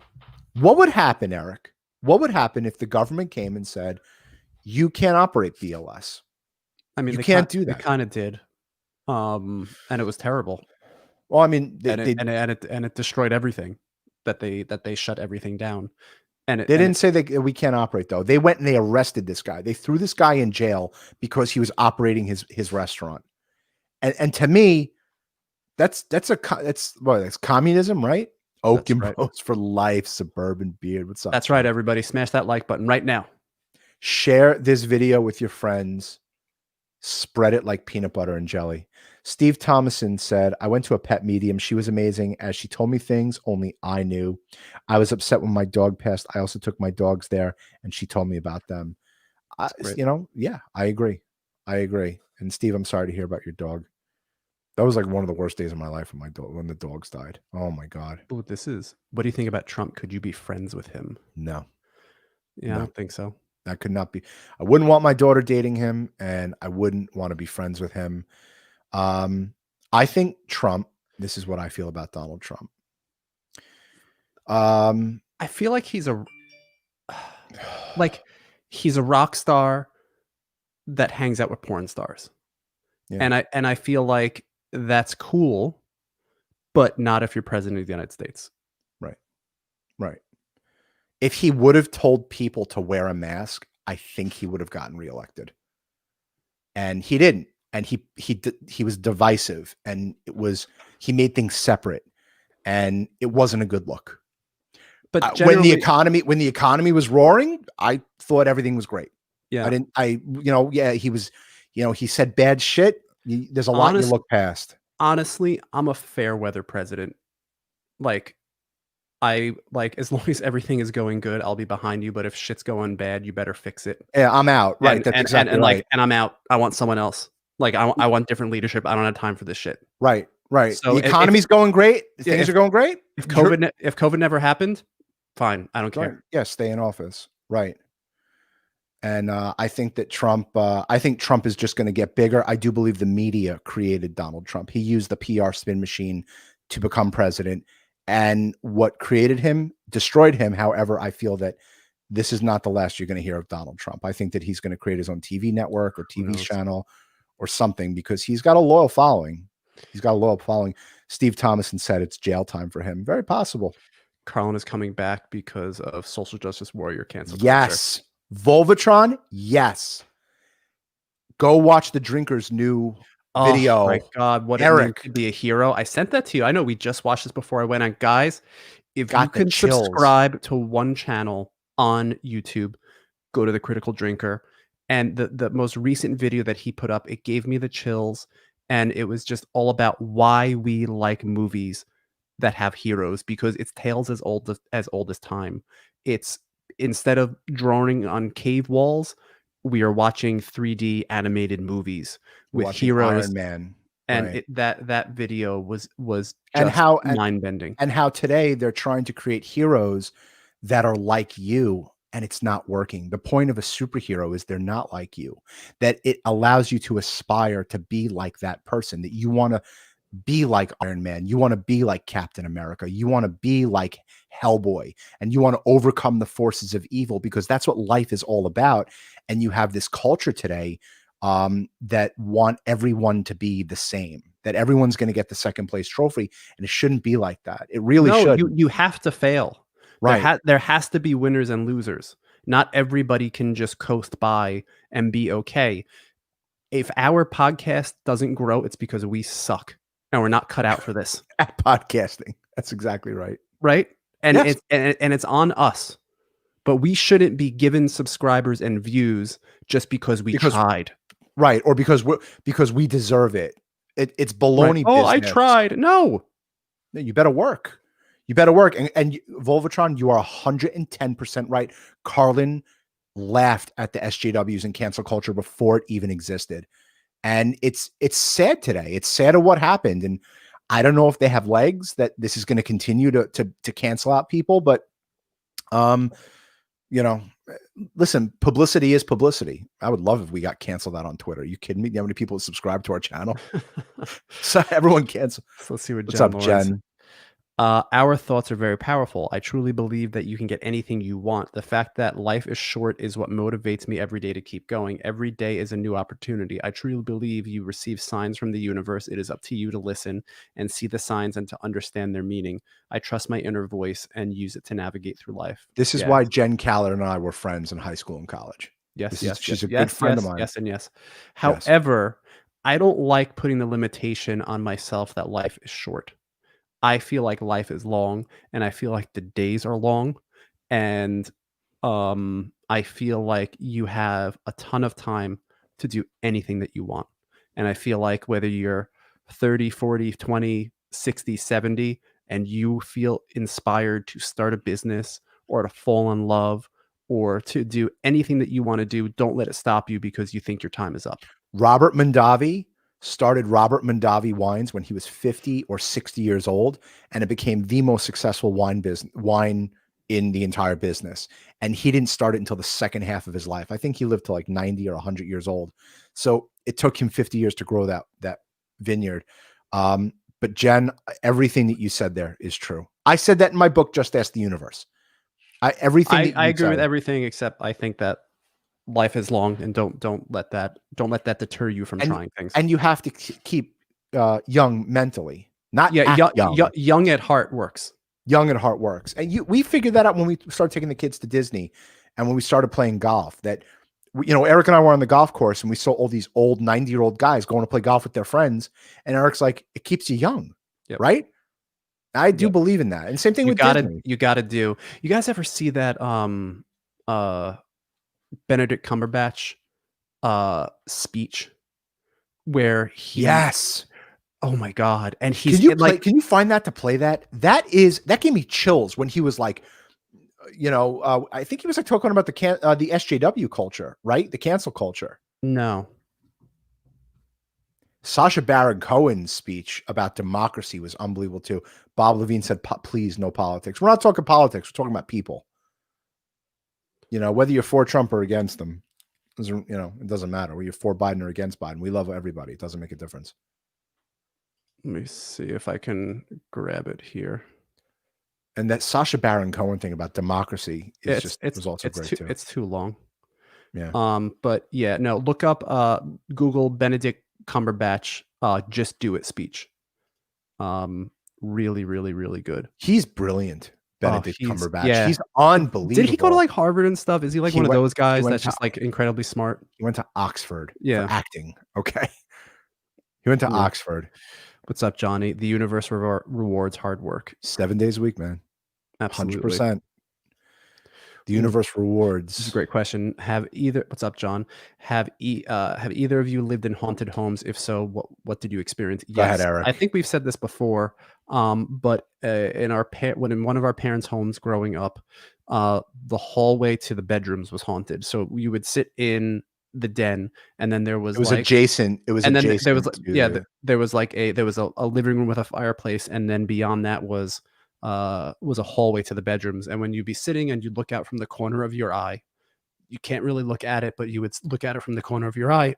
B: What would happen, Eric? What would happen if the government came and said, you can't operate BLS?
A: I mean,
B: you can't do that.
A: They kind of did. And it was terrible.
B: Well, I mean,
A: it destroyed everything that they shut everything down. And
B: they didn't say that we can't operate though. They went and they arrested this guy. They threw this guy in jail because he was operating his restaurant. And to me, that's communism, right? Oak and Bros for life, Suburban Beard. What's up?
A: That's right, everybody. Smash that like button right now.
B: Share this video with your friends. Spread it like peanut butter and jelly. Steve Thomason said, I went to a pet medium. She was amazing as she told me things only I knew. I was upset when my dog passed. I also took my dogs there and she told me about them. Yeah, I agree. And Steve, I'm sorry to hear about your dog. That was like one of the worst days of my life when the dogs died. Oh my God.
A: What do you think about Trump? Could you be friends with him?
B: No.
A: Yeah, no. I don't think so.
B: That could not be. I wouldn't want my daughter dating him, and I wouldn't want to be friends with him. I think Trump, this is what I feel about Donald Trump.
A: I feel like he's a rock star that hangs out with porn stars. Yeah. And I feel like that's cool, but not if you're president of the United States.
B: Right. If he would have told people to wear a mask, I think he would have gotten reelected. And he didn't. And he was divisive, and he made things separate, and it wasn't a good look. But when the economy was roaring, I thought everything was great.
A: Yeah.
B: He said bad shit. There's a lot you look past.
A: Honestly, I'm a fair weather president. As long as everything is going good, I'll be behind you. But if shit's going bad, you better fix it.
B: Yeah, I'm out. Right. That's exactly right.
A: And I'm out. I want someone else. I want different leadership. I don't have time for this shit.
B: Right. So the economy's going great. Things are going great.
A: If COVID never happened, fine. I don't care.
B: Yeah, stay in office. Right. And I think that Trump is just going to get bigger. I do believe the media created Donald Trump. He used the PR spin machine to become president. And what created him destroyed him. However, I feel that this is not the last you're going to hear of Donald Trump. I think that he's going to create his own TV network or TV channel or something because he's got a loyal following. Steve Thomason said it's jail time for him. Very possible.
A: Carlin is coming back because of social justice warrior cancel culture.
B: Yes. Volvatron. Yes. Go watch the Drinker's new video.
A: Oh my God, what Eric could be a hero. I sent that to you. I know we just watched this before I went on. Guys, if you can subscribe to one channel on YouTube, go to the Critical Drinker. And the most recent video that he put up, it gave me the chills. And it was just all about why we like movies that have heroes, because it's tales as old as time. It's instead of drawing on cave walls, we are watching 3D animated movies with heroes.
B: Iron Man.
A: And that video was just mind-bending.
B: And how today they're trying to create heroes that are like you, and it's not working. The point of a superhero is they're not like you, that it allows you to aspire to be like that person, that you want to be like Iron Man. You want to be like Captain America. You want to be like Hellboy, and you want to overcome the forces of evil, because that's what life is all about. And you have this culture today that want everyone to be the same, that everyone's going to get the second place trophy. And it shouldn't be like that. It really should.
A: You have to fail.
B: Right.
A: There has to be winners and losers. Not everybody can just coast by and be okay. If our podcast doesn't grow, it's because we suck and we're not cut out for this.
B: At podcasting. That's exactly right.
A: Right? And yes. It's on us. But we shouldn't be given subscribers and views just because we tried.
B: Right. Or because we deserve it. It's baloney. Right.
A: Oh, I tried. No.
B: You better work. You better work. And Volvatron, you are 110% right. Carlin laughed at the SJWs and cancel culture before it even existed. And it's sad today. It's sad of what happened. And I don't know if they have legs that this is going to continue to cancel out people, but you know, listen, publicity is publicity. I would love if we got canceled out on Twitter. Are you kidding me? You know how many people subscribe to our channel? So everyone cancel.
A: So let's see
B: what's up, Jen.
A: Our thoughts are very powerful. I truly believe that you can get anything you want. The fact that life is short is what motivates me every day to keep going. Every day is a new opportunity. I truly believe you receive signs from the universe. It is up to you to listen and see the signs and to understand their meaning. I trust my inner voice and use it to navigate through life.
B: This is why Jen Caller and I were friends in high school and college.
A: Yes,
B: she's a good friend of mine.
A: Yes, and yes. However, I don't like putting the limitation on myself that life is short. I feel like life is long, and I feel like the days are long, and I feel like you have a ton of time to do anything that you want. And I feel like whether you're 30, 40, 20, 60, 70, and you feel inspired to start a business or to fall in love or to do anything that you want to do, don't let it stop you because you think your time is up.
B: Robert Mondavi started Robert Mondavi Wines when he was 50 or 60 years old, and it became the most successful wine in the entire business. And he didn't start it until the second half of his life. I think he lived to like 90 or 100 years old. So it took him 50 years to grow that vineyard. But Jen, everything that you said there is true. I said that in my book, Just Ask the Universe. I agree
A: with everything, except I think that life is long, and don't let that deter you from trying things.
B: And you have to keep young mentally, not
A: young at heart works.
B: Young at heart works. And we figured that out when we started taking the kids to Disney, and when we started playing golf. That Eric and I were on the golf course, and we saw all these old 90-year-old guys going to play golf with their friends, and Eric's like, it keeps you young, right? I do believe in that. And same thing with Disney.
A: You got to do. You guys ever see that Benedict Cumberbatch speech where he oh my god, and he's
B: can you find that to play that? That gave me chills when he was like, I think he was like talking about the SJW culture, right? The cancel culture.
A: No.
B: Sacha Baron Cohen's speech about democracy was unbelievable too. Bob Levine said, please, no politics. We're not talking politics. We're talking about people. Whether you're for Trump or against them, it doesn't matter. Whether you're for Biden or against Biden, we love everybody. It doesn't make a difference.
A: Let me see if I can grab it here.
B: And that Sacha Baron Cohen thing about democracy was also great too.
A: It's too long.
B: Yeah.
A: But yeah, no, look up Google Benedict Cumberbatch just do it speech. Really, really, really good.
B: He's brilliant. Benedict Cumberbatch. He's unbelievable.
A: Did he go to like Harvard and stuff? Is he like one of those guys that's just like incredibly smart?
B: He went to Oxford for acting. Okay. He went to Oxford.
A: What's up, Johnny? The universe rewards hard work.
B: 7 days a week, man.
A: Absolutely.
B: 100%. The universe rewards.
A: This is a great question. What's up, John? Have either of you lived in haunted homes? If so, what did you experience?
B: Go ahead, Eric.
A: I think we've said this before. But in one of our parents' homes growing up, the hallway to the bedrooms was haunted. So you would sit in the den, and then there was
B: adjacent. It was, and
A: then there was there was a living room with a fireplace, and then beyond that was a hallway to the bedrooms. And when you'd be sitting and you'd look out from the corner of your eye, you can't really look at it, but you would look at it from the corner of your eye.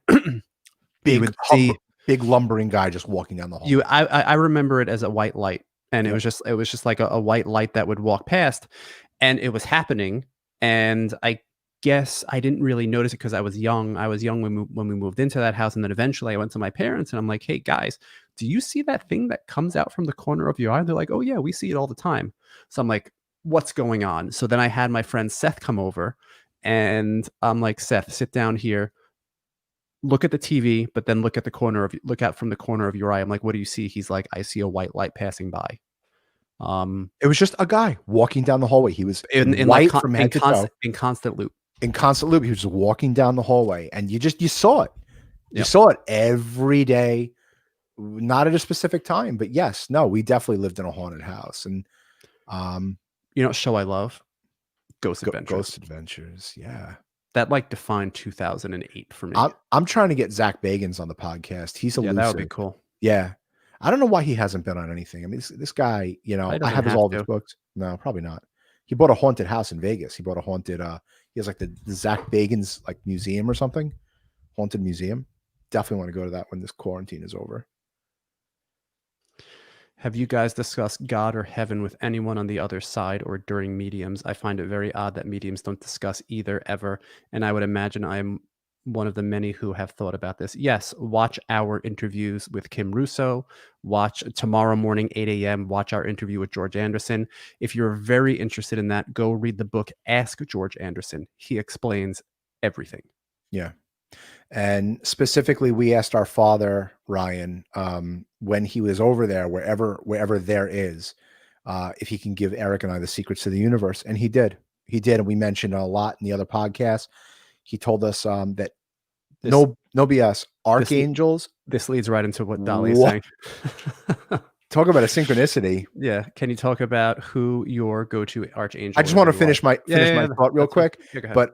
B: Big lumbering guy just walking down the hall.
A: I remember it as a white light, and it was just like a white light that would walk past, and it was happening, and I guess I didn't really notice it because I was young. I was young when we moved into that house, and then eventually I went to my parents and I'm like, "Hey guys, do you see that thing that comes out from the corner of your eye?" They're like, "Oh yeah, we see it all the time." So I'm like, "What's going on?" So then I had my friend Seth come over, and I'm like, "Seth, sit down here. Look at the TV, but then look out from the corner of your eye." I'm like, "What do you see?" He's like, "I see a white light passing by."
B: It was just a guy walking down the hallway. He was
A: in like
B: white from head to toe.
A: In constant loop.
B: In constant loop. He was just walking down the hallway, and you saw it. You
A: Yep.
B: saw it every day, not at a specific time, but yes, no, we definitely lived in a haunted house. And
A: you know what show I love? Ghost Adventures.
B: Ghost Adventures, yeah.
A: That like defined 2008 for me.
B: I'm trying to get Zach Bagans on the podcast. He's elusive.
A: Yeah, that would be cool.
B: Yeah. I don't know why he hasn't been on anything. I mean, this guy, you know, I have all of his books. No, probably not. He bought a haunted house in Vegas. He bought a haunted, he has like the Zach Bagans like museum or something. Haunted museum. Definitely want to go to that when this quarantine is over.
A: Have you guys discussed God or heaven with anyone on the other side or during mediums? I find it very odd that mediums don't discuss either ever, and I would imagine I'm one of the many who have thought about this. Yes, watch our interviews with Kim Russo. Watch tomorrow morning, 8 a.m. Watch our interview with George Anderson. If you're very interested in that, go read the book Ask George Anderson. He explains everything.
B: Yeah. And specifically, we asked our father, Ryan, when he was over there, wherever there is, if he can give Eric and I the secrets to the universe. And he did. He did. And we mentioned a lot in the other podcasts. He told us that no BS. Archangels.
A: This leads right into what Dolly's saying.
B: Talk about a synchronicity.
A: Yeah. Can you talk about who your go-to archangel?
B: I just want to finish my thought real quick.
A: Yeah,
B: but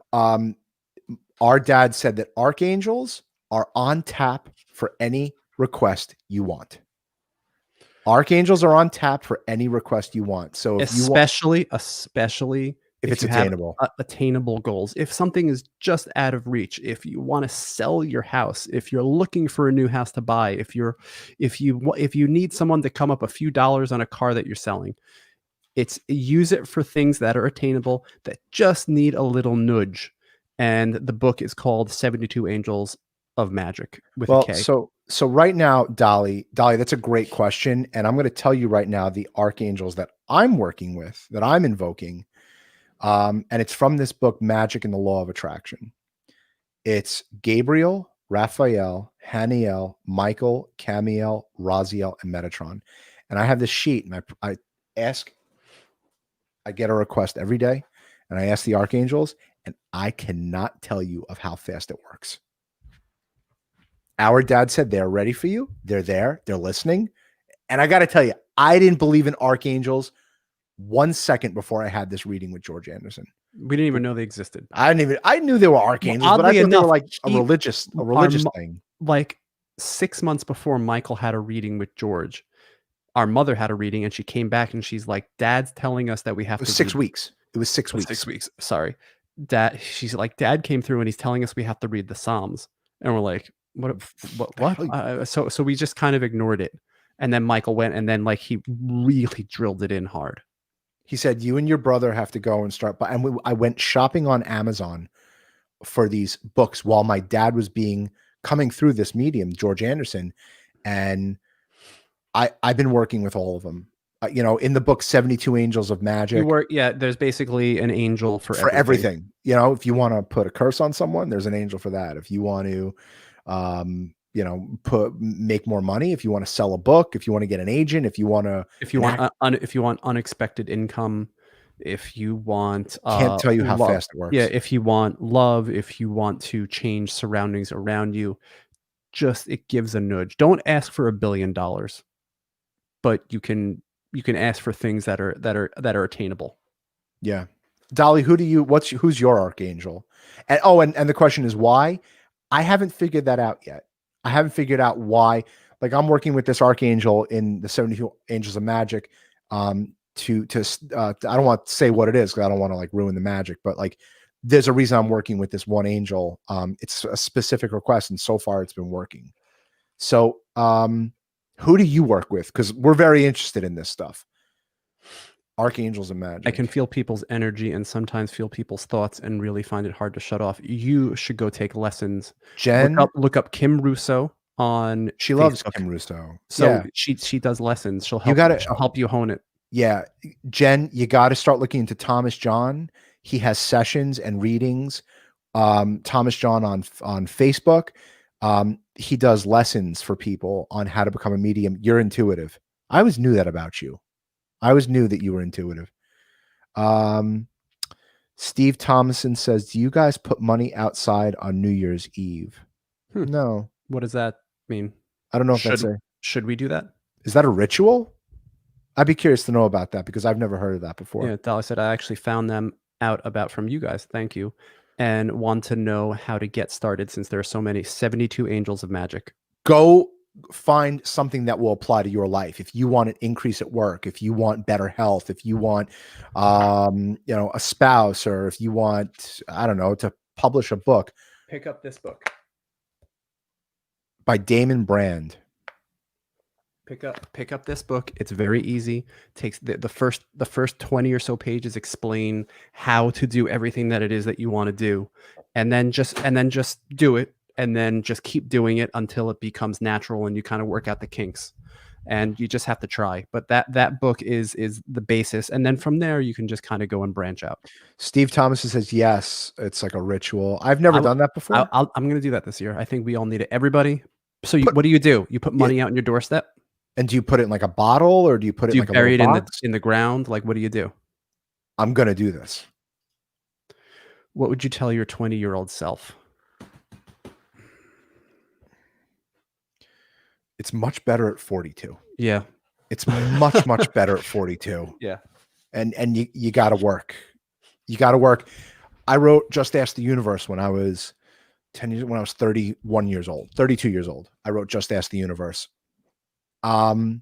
B: our dad said that archangels are on tap for any request you want. Archangels are on tap for any request you want. So
A: especially
B: if it's attainable,
A: attainable goals. If something is just out of reach, if you want to sell your house, if you're looking for a new house to buy, if you need someone to come up a few dollars on a car that you're selling, use it for things that are attainable, that just need a little nudge. And the book is called 72 Angels of Magic with a K.
B: So right now, Dolly, that's a great question. And I'm going to tell you right now, the archangels that I'm working with, that I'm invoking, and it's from this book, Magic and the Law of Attraction. It's Gabriel, Raphael, Haniel, Michael, Camiel, Raziel, and Metatron. And I have this sheet, and I get a request every day, and I ask the archangels, and I cannot tell you of how fast it works. Our dad said they're ready for you. They're there. They're listening. And I got to tell you, I didn't believe in archangels 1 second before I had this reading with George Anderson.
A: We didn't even know they existed.
B: I knew they were archangels, but I thought they were like a religious thing.
A: Like 6 months before Michael had a reading with George, our mother had a reading, and she came back and she's like, "Dad's telling us that we have to."
B: 6 weeks. It was 6 weeks.
A: 6 weeks. Sorry. She's like, "Dad came through and he's telling us we have to read the Psalms." And we're like, what? So we just kind of ignored it. And then Michael went, and then like he really drilled it in hard.
B: He said, "You and your brother have to go and start." And I went shopping on Amazon for these books while my dad was coming through this medium, George Anderson. And I've been working with all of them. In the book, 72 Angels of Magic.
A: There's basically an angel for
B: everything. If you want to put a curse on someone, there's an angel for that. If you want to, make more money, if you want to sell a book, if you want to get an agent, if you want
A: unexpected income, if you want,
B: can't tell you how fast it works.
A: Yeah. If you want love, if you want to change surroundings around you, it gives a nudge. Don't ask for $1 billion, but you can ask for things that are attainable.
B: Yeah. Dolly, who's your archangel? And the question is why? I haven't figured that out yet. I haven't figured out why. Like, I'm working with this archangel in the 72 Angels of Magic. I don't want to say what it is because I don't want to like ruin the magic, but like there's a reason I'm working with this one angel. It's a specific request, and so far it's been working. So, who do you work with? Because we're very interested in this stuff. Archangels and
A: I can
B: magic.
A: feel people's energy and sometimes feel people's thoughts and really find it hard to shut off. You should go take lessons.
B: Jen,
A: Look up Kim Russo on
B: she loves
A: Facebook.
B: Kim Russo.
A: So
B: Yeah.
A: she does lessons. She'll
B: You
A: help
B: got to,
A: she'll help you hone it.
B: yeah. Jen, you got to start looking into Thomas John. He has sessions and readings. Thomas John on Facebook. He does lessons for people on how to become a medium. You're intuitive. I always knew that about you. I always knew that you were intuitive. Steve Thomason says, do you guys put money outside on New Year's Eve? No.
A: What does that mean?
B: I don't know if that's
A: should we do that?
B: Is that a ritual? I'd be curious to know about that because I've never heard of that before.
A: Yeah, Dolly said, I actually found them out about from you guys. Thank you. And want to know how to get started since there are so many 72 angels of magic.
B: Go find something that will apply to your life. If you want an increase at work, if you want better health, if you want, a spouse, or if you want, I don't know, to publish a book.
A: Pick up this book
B: by Damon Brand.
A: Pick up this book. It's very easy. Takes the first 20 or so pages explain how to do everything that it is that you want to do, and then just do it, and then just keep doing it until it becomes natural and you kind of work out the kinks. And you just have to try. But that book is the basis, and then from there you can just kind of go and branch out.
B: Steve Thomas says yes, it's like a ritual. I've never done that before.
A: I'm going to do that this year. I think we all need it. Everybody. So what do? You put money out on your doorstep?
B: And do you put it in like a bottle, or do you put it in like a
A: bury it
B: box?
A: in the ground? Like, what do you do?
B: I'm gonna do this.
A: What would you tell your 20-year-old self?
B: It's much better at 42.
A: Yeah.
B: It's much better at 42.
A: Yeah.
B: And you got to work. You got to work. I wrote Just Ask the Universe when I was 10 years, when I was 31 years old, 32 years old. I wrote Just Ask the Universe. You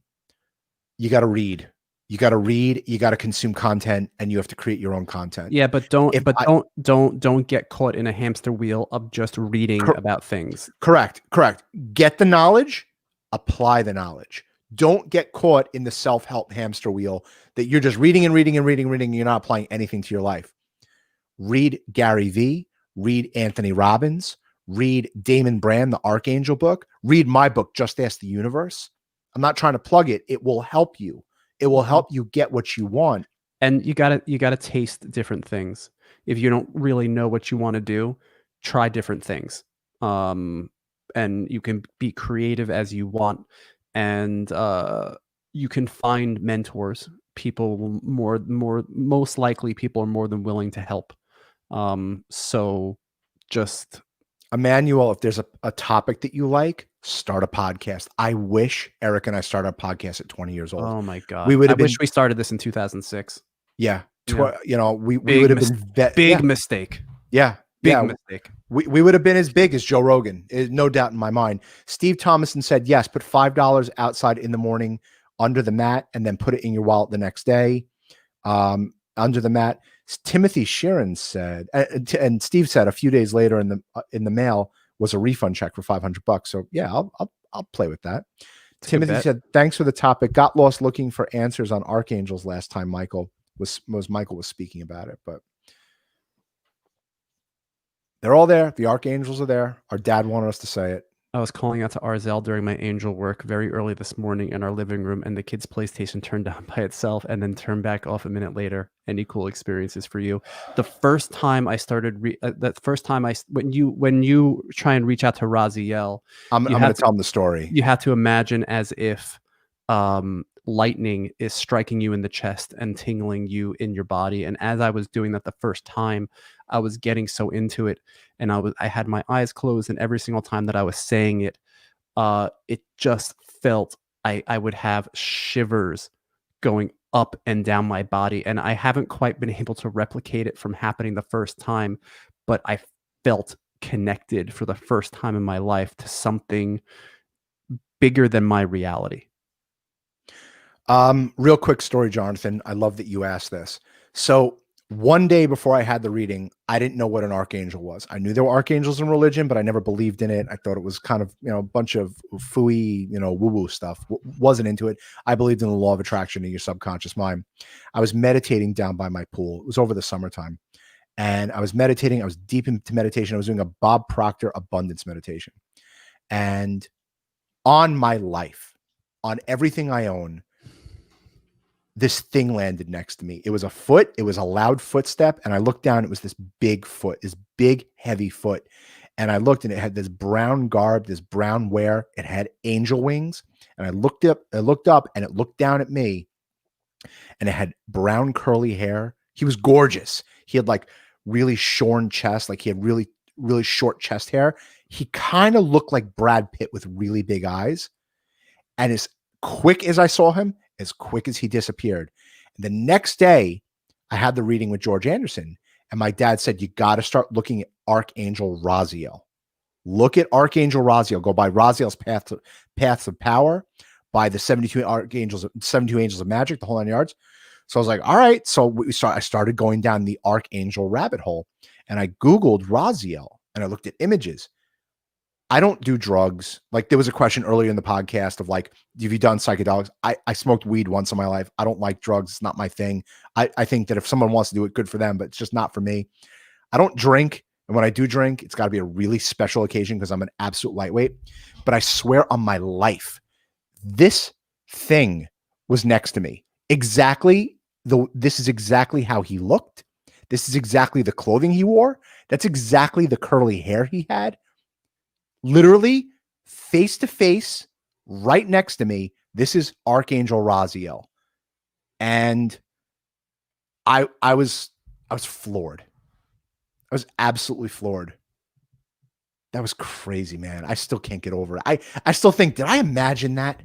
B: got to read. You got to read, you got to consume content, and you have to create your own content.
A: Yeah, but don't get caught in a hamster wheel of just reading about things.
B: Correct. Get the knowledge, apply the knowledge. Don't get caught in the self-help hamster wheel that you're just reading and reading and reading and reading, and you're not applying anything to your life. Read Gary Vee, read Anthony Robbins, read Damon Brand, the Archangel book, read my book, Just Ask the Universe. I'm not trying to plug it. It will help you. It will help you get what you want.
A: And you gotta taste different things. If you don't really know what you want to do, try different things. And you can be creative as you want. And you can find mentors. People most likely people are more than willing to help. So just
B: Emmanuel, if there's a topic that you like, start a podcast. I wish Eric and I started a podcast at 20 years old.
A: Oh my God.
B: I
A: wish we started this in 2006.
B: Yeah. We would have been
A: big mistake.
B: Yeah.
A: Big mistake.
B: We would have been as big as Joe Rogan. No doubt in my mind. Steve Thomason said, yes, put $5 outside in the morning under the mat and then put it in your wallet the next day. Under the mat. Timothy Sheeran said, and Steve said a few days later in the mail was a refund check for $500. So yeah, I'll play with that. Timothy said, thanks for the topic. Got lost looking for answers on Archangels last time Michael was speaking about it, but they're all there. The Archangels are there. Our dad wanted us to say it.
A: I was calling out to Arzel during my angel work very early this morning in our living room, and the kid's PlayStation turned on by itself and then turned back off a minute later. Any cool experiences for you? The first time I started, when you try and reach out to Raziel,
B: I'm going to tell him the story.
A: You have to imagine as if lightning is striking you in the chest and tingling you in your body. And as I was doing that the first time, I was getting so into it, and I had my eyes closed, and every single time that I was saying it, it just felt I would have shivers going up and down my body, and I haven't quite been able to replicate it from happening the first time, but I felt connected for the first time in my life to something bigger than my reality.
B: Real quick story, Jonathan. I love that you asked this. So One day before I had the reading, I didn't know what an archangel was. I knew there were archangels in religion, but I never believed in it. I thought it was kind of, a bunch of phooey, woo-woo stuff. Wasn't into it. I believed in the law of attraction in your subconscious mind. I was meditating down by my pool. It was over the summertime. And I was meditating. I was deep into meditation. I was doing a Bob Proctor abundance meditation. And on my life, on everything I own, this thing landed next to me. It was a foot. It was a loud footstep. And I looked down. It was this big foot, this big, heavy foot. And I looked and it had this brown garb, this brown wear. It had angel wings. And I looked up and it looked down at me and it had brown curly hair. He was gorgeous. He had like really shorn chest. Like he had really, really short chest hair. He kind of looked like Brad Pitt with really big eyes. And as quick as I saw him, as quick as he disappeared. And the next day, I had the reading with George Anderson. And my dad said, you got to start looking at Archangel Raziel. Look at Archangel Raziel. Go by Raziel's Paths of Power, by the 72 Angels of Magic, the whole 9 yards. So I was like, all right. So I started going down the Archangel rabbit hole. And I Googled Raziel and I looked at images. I don't do drugs. Like there was a question earlier in the podcast of like, have you done psychedelics? I smoked weed once in my life. I don't like drugs. It's not my thing. I think that if someone wants to do it, good for them, but it's just not for me. I don't drink. And when I do drink, it's got to be a really special occasion because I'm an absolute lightweight. But I swear on my life, this thing was next to me. This is exactly how he looked. This is exactly the clothing he wore. That's exactly the curly hair he had. Literally face to face, right next to me. This is Archangel Raziel. And I was floored. I was absolutely floored. That was crazy, man. I still can't get over it. I still think, did I imagine that?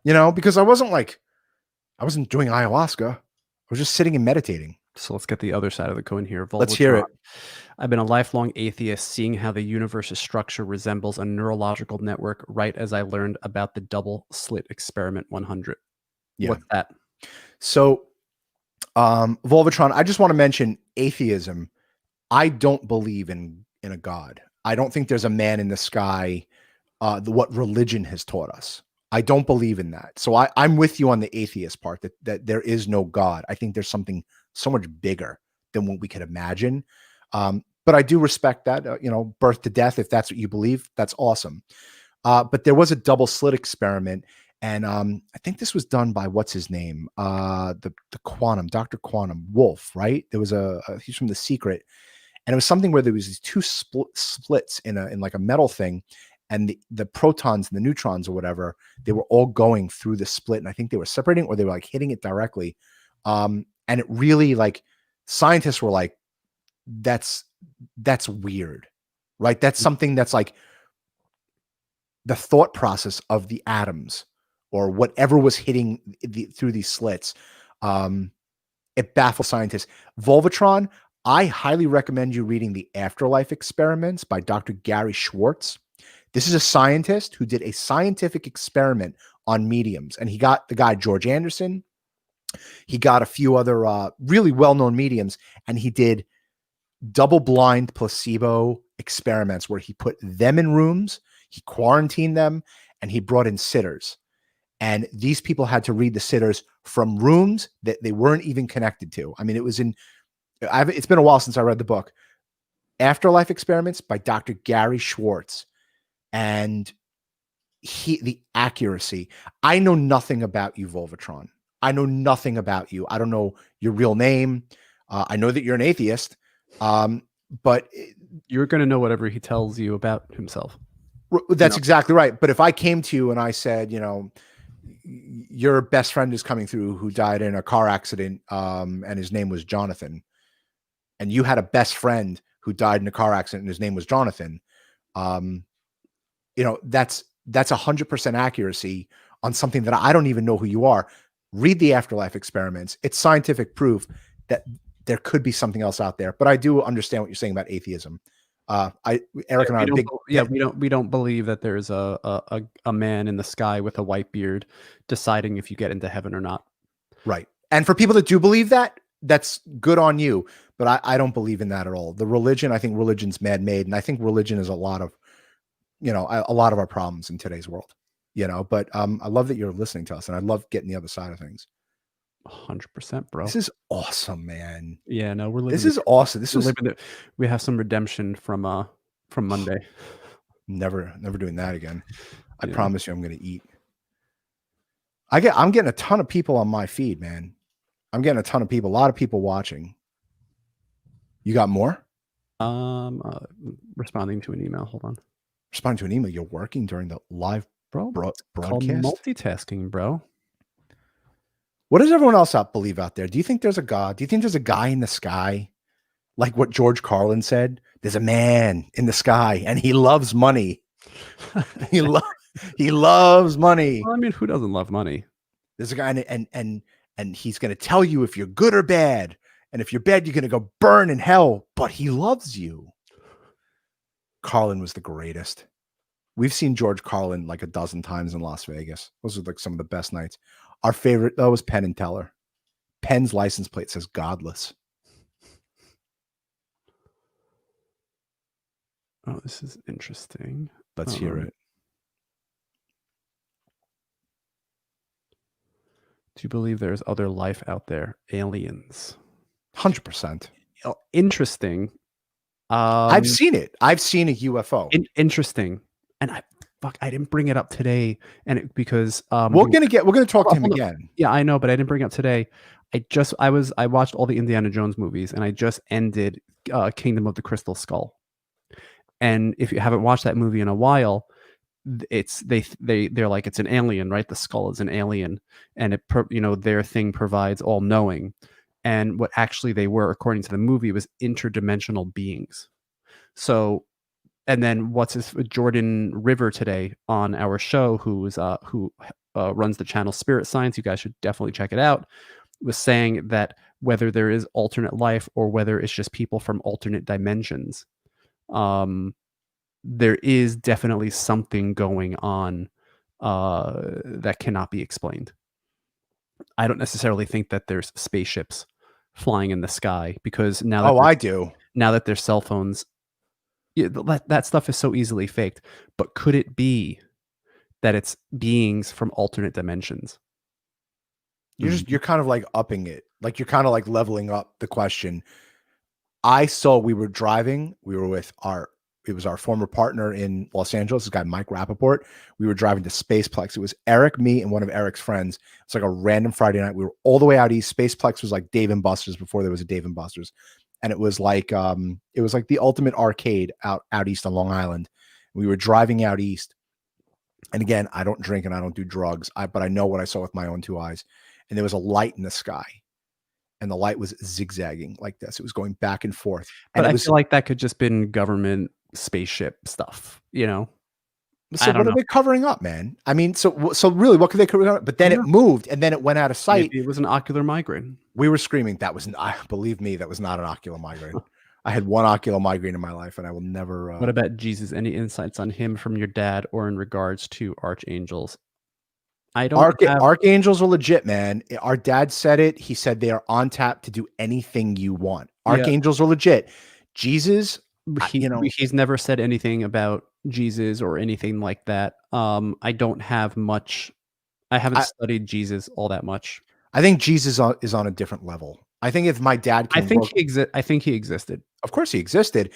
B: Because I wasn't doing ayahuasca. I was just sitting and meditating.
A: So let's get the other side of the coin here.
B: Let's hear it.
A: I've been a lifelong atheist, seeing how the universe's structure resembles a neurological network right as I learned about the double slit experiment 100. Yeah. What's that?
B: So, Volvatron, I just want to mention atheism. I don't believe in a God. I don't think there's a man in the sky, what religion has taught us. I don't believe in that. So I'm with you on the atheist part, that there is no God. I think there's something so much bigger than what we could imagine. But I do respect that, birth to death. If that's what you believe, that's awesome. But there was a double slit experiment. And I think this was done by, what's his name? The Quantum, Dr. Quantum Wolf, right? There was he's from The Secret. And it was something where there was these two splits in like a metal thing. And the protons and the neutrons or whatever, they were all going through the split. And I think they were separating or they were like hitting it directly. And it really, like, scientists were like, that's weird, right? That's something that's like the thought process of the atoms or whatever was hitting through these slits. It baffles scientists. Volvatron, I highly recommend you reading The Afterlife Experiments by Dr. Gary Schwartz. This is a scientist who did a scientific experiment on mediums, and he got the guy George Anderson. He got a few other really well-known mediums, and he did double-blind placebo experiments where he put them in rooms, he quarantined them, and he brought in sitters. And these people had to read the sitters from rooms that they weren't even connected to. I mean, it's been a while since I read the book. Afterlife Experiments by Dr. Gary Schwartz. And the accuracy. I know nothing about you, Volvatron. I know nothing about you. I don't know your real name. I know that you're an atheist, but
A: you're going to know whatever he tells you about himself.
B: That's exactly right. But if I came to you and I said, your best friend is coming through who died in a car accident, and his name was Jonathan, and you had a best friend who died in a car accident and his name was Jonathan, that's 100% accuracy on something that I don't even know who you are. Read The Afterlife Experiments. It's scientific proof that there could be something else out there. But I do understand what you're saying about atheism. Eric and I are big.
A: Yeah, we don't believe that there's a man in the sky with a white beard deciding if you get into heaven or not.
B: Right. And for people that do believe that, that's good on you, but I don't believe in that at all. The religion, I think religion's man-made, and I think religion is a lot of, a lot of our problems in today's world, but, I love that you're listening to us, and I love getting the other side of things.
A: 100%, bro.
B: This is awesome, man.
A: Yeah, no, we're living
B: This
A: the
B: is awesome. This
A: we're
B: was
A: living the we have some redemption from Monday.
B: never doing that again. I
A: Yeah.
B: promise you I'm gonna eat. I'm getting a ton of people on my feed, man. I'm getting a ton of people, a lot of people watching. You got more?
A: Um, uh, Responding to an email. Hold on.
B: Responding to an email. You're working during the live
A: Bro, it's called
B: broadcast?
A: multitasking, bro.
B: What does everyone else believe out there? Do you think there's a God? Do you think there's a guy in the sky? Like what George Carlin said? There's a man in the sky and he loves money. He loves money.
A: Well, I mean, who doesn't love money?
B: There's a guy and he's going to tell you if you're good or bad. And if you're bad, you're going to go burn in hell, but he loves you. Carlin was the greatest. We've seen George Carlin like a dozen times in Las Vegas. Those are like some of the best nights. Our favorite, though, was Penn and Teller. Penn's license plate says godless.
A: Oh, this is interesting.
B: Let's hear it.
A: Do you believe there's other life out there? Aliens.
B: 100%.
A: Interesting.
B: I've seen it. I've seen a UFO.
A: Interesting. And I didn't bring it up today, and because
B: we're gonna talk to him again.
A: Yeah, I know, but I didn't bring it up today. I watched all the Indiana Jones movies, and I just ended Kingdom of the Crystal Skull. And if you haven't watched that movie in a while, they're like, it's an alien, right? The skull is an alien, and their thing provides all knowing. And what actually they were, according to the movie, was interdimensional beings. So, and then Jordan River today on our show, who runs the channel Spirit Science, you guys should definitely check it out, was saying that whether there is alternate life or whether it's just people from alternate dimensions, there is definitely something going on that cannot be explained. I don't necessarily think that there's spaceships flying in the sky, because now that
B: I do.
A: Now that there's cell phones, that stuff is so easily faked. But could it be that it's beings from alternate dimensions?
B: You're kind of like upping it. Like you're kind of like leveling up the question. We were driving. We were with it was our former partner in Los Angeles, this guy, Mike Rappaport. We were driving to Spaceplex. It was Eric, me, and one of Eric's friends. It's like a random Friday night. We were all the way out east. Spaceplex was like Dave & Buster's before there was a Dave & Buster's. And it was like the ultimate arcade out east on Long Island. We were driving out east. And again, I don't drink and I don't do drugs, but I know what I saw with my own two eyes. And there was a light in the sky. And the light was zigzagging like this. It was going back and forth.
A: But I feel like that could just been government spaceship stuff,
B: So what are they covering up, man? I mean, so really, what could they cover up? But then it moved, and then it went out of sight.
A: Maybe it was an ocular migraine.
B: We were screaming. Believe me, that was not an ocular migraine. I had one ocular migraine in my life, and I will never.
A: What about Jesus? Any insights on him from your dad, or in regards to archangels? I don't.
B: Archangels are legit, man. Our dad said it. He said they are on tap to do anything you want. Archangels are legit. Jesus,
A: he's never said anything about Jesus or anything like that. I don't have much. I haven't studied Jesus all that much.
B: I think Jesus is on a different level. I think if my dad
A: I think he existed.
B: Of course he existed.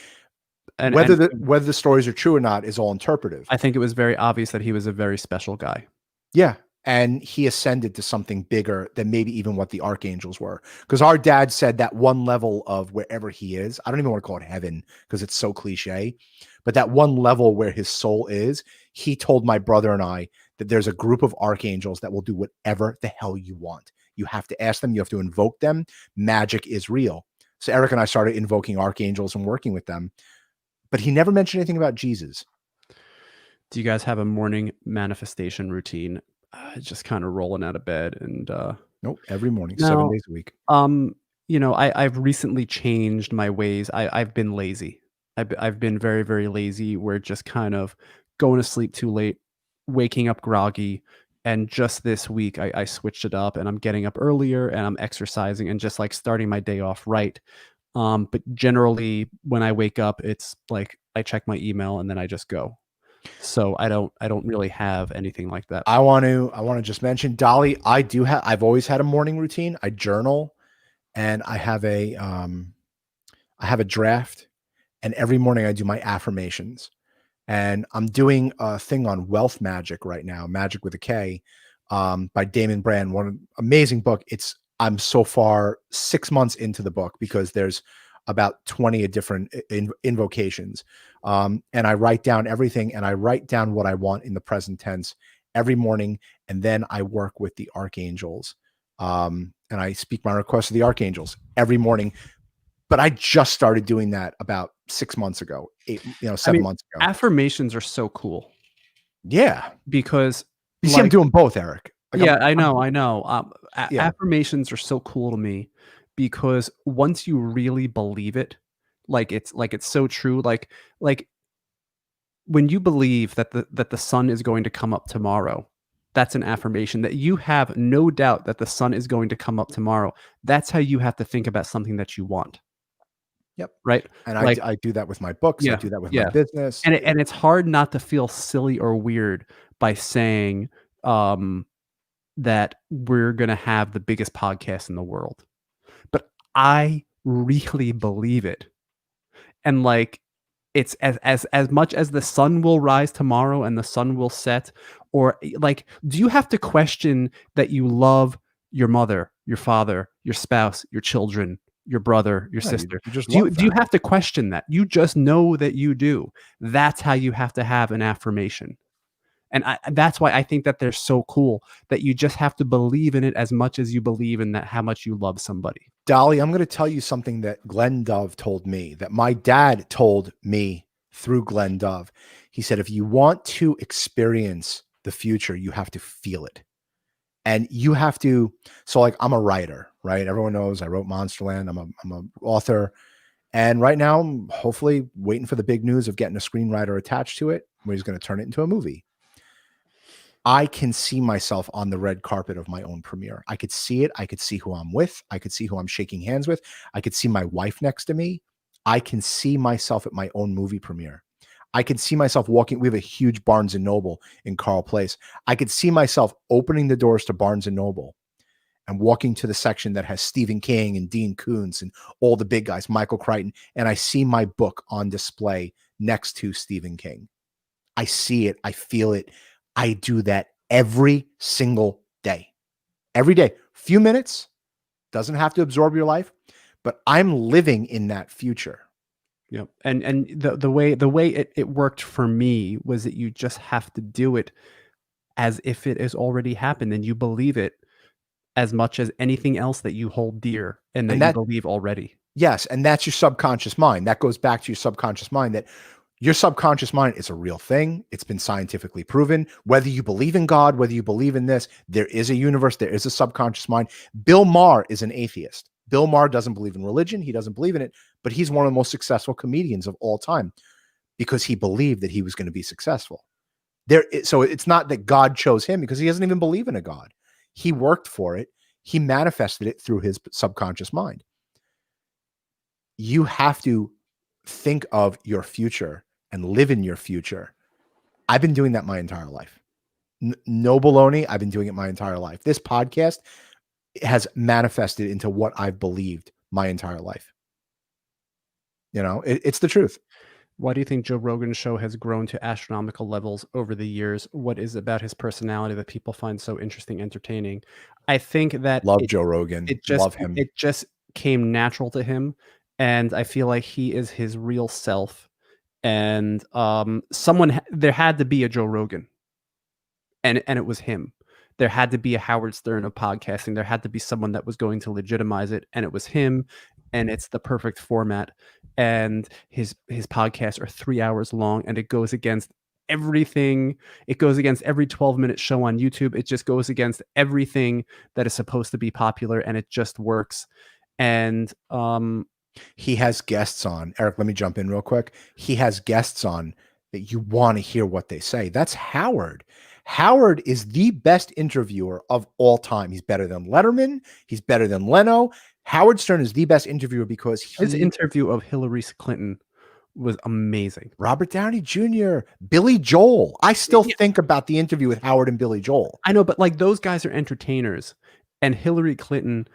B: And whether the stories are true or not is all interpretive.
A: I think it was very obvious that he was a very special guy.
B: Yeah. And he ascended to something bigger than maybe even what the archangels were. Because our dad said that one level of wherever he is, I don't even want to call it heaven because it's so cliche, but that one level where his soul is, he told my brother and I that there's a group of archangels that will do whatever the hell you want. You have to ask them. You have to invoke them. Magic is real. So Eric and I started invoking archangels and working with them. But he never mentioned anything about Jesus.
A: Do you guys have a morning manifestation routine? Just kind of rolling out of bed and
B: nope, every morning, 7 days a week.
A: I've recently changed my ways. I've been lazy. I've been very, very lazy. We're just kind of going to sleep too late, waking up groggy, And just this week, I switched it up, and I'm getting up earlier, and I'm exercising, and just like starting my day off right. But generally, when I wake up, it's like I check my email and then I just go. So I don't really have anything like that.
B: I want to just mention, Dolly, I've always had a morning routine. I journal, and I have a draft, and every morning I do my affirmations. And I'm doing a thing on wealth magic right now, magic with a K, by Damon Brand. One amazing book. I'm so far 6 months into the book because there's about 20 different invocations. And I write down everything, and I write down what I want in the present tense every morning. And then I work with the Archangels. And I speak my requests to the Archangels every morning. But I just started doing that about 6 months ago, 7 months ago.
A: Affirmations are so cool.
B: Yeah.
A: Because
B: you see, I'm doing both, Eric.
A: Like I know. Affirmations are so cool to me because once you really believe it, it's so true. Like when you believe that the sun is going to come up tomorrow, that's an affirmation that you have no doubt that the sun is going to come up tomorrow. That's how you have to think about something that you want.
B: Yep.
A: Right.
B: And I do that with my books. I do that with my business.
A: And it's hard not to feel silly or weird by saying that we're going to have the biggest podcast in the world. But I really believe it. And it's as much as the sun will rise tomorrow and the sun will set, or do you have to question that you love your mother, your father, your spouse, your children, your brother, your sister? Do you have to question that? You just know that you do. That's how you have to have an affirmation. And that's why I think that they're so cool, that you just have to believe in it as much as you believe in that how much you love somebody.
B: Dolly, I'm going to tell you something that Glenn Dove told me, that my dad told me through Glenn Dove. He said, if you want to experience the future, you have to feel it. And you have to, so I'm a writer, right? Everyone knows I wrote Monsterland. I'm an author. And right now, I'm hopefully waiting for the big news of getting a screenwriter attached to it, where he's going to turn it into a movie. I can see myself on the red carpet of my own premiere. I could see it. I could see who I'm with. I could see who I'm shaking hands with. I could see my wife next to me. I can see myself at my own movie premiere. I could see myself walking. We have a huge Barnes & Noble in Carl Place. I could see myself opening the doors to Barnes & Noble and walking to the section that has Stephen King and Dean Koontz and all the big guys, Michael Crichton. And I see my book on display next to Stephen King. I see it. I feel it. I do that every single day. Every day. Few minutes. Doesn't have to absorb your life, but I'm living in that future.
A: Yep. And the way it worked for me was that you just have to do it as if it has already happened, and you believe it as much as anything else that you hold dear and that you believe already.
B: Yes. And that's your subconscious mind. That goes back to your subconscious mind, that your subconscious mind is a real thing. It's been scientifically proven. Whether you believe in God, whether you believe in this, there is a universe, there is a subconscious mind. Bill Maher is an atheist. Bill Maher doesn't believe in religion. He doesn't believe in it, but he's one of the most successful comedians of all time because he believed that he was going to be successful. So it's not that God chose him, because he doesn't even believe in a God. He worked for it. He manifested it through his subconscious mind. You have to think of your future and live in your future. I've been doing that my entire life. No baloney. I've been doing it my entire life. This podcast has manifested into what I've believed my entire life. It's the truth.
A: Why do you think Joe Rogan's show has grown to astronomical levels over the years? What is about his personality that people find so interesting, entertaining? I think that
B: love Joe Rogan. Love him.
A: It just came natural to him. And I feel like he is his real self. And there had to be a Joe Rogan. And it was him. There had to be a Howard Stern of podcasting. There had to be someone that was going to legitimize it. And it was him. And it's the perfect format. And his podcasts are 3 hours long, and it goes against everything. It goes against every 12-minute show on YouTube. It just goes against everything that is supposed to be popular, and it just works. And
B: he has guests on. Eric, let me jump in real quick. He has guests on that you want to hear what they say. That's Howard. Howard is the best interviewer of all time. He's better than Letterman. He's better than Leno. Howard Stern is the best interviewer because
A: his interview of Hillary Clinton was amazing.
B: Robert Downey Jr., Billy Joel. I still think about the interview with Howard and Billy Joel.
A: I know, but like those guys are entertainers, and Hillary Clinton,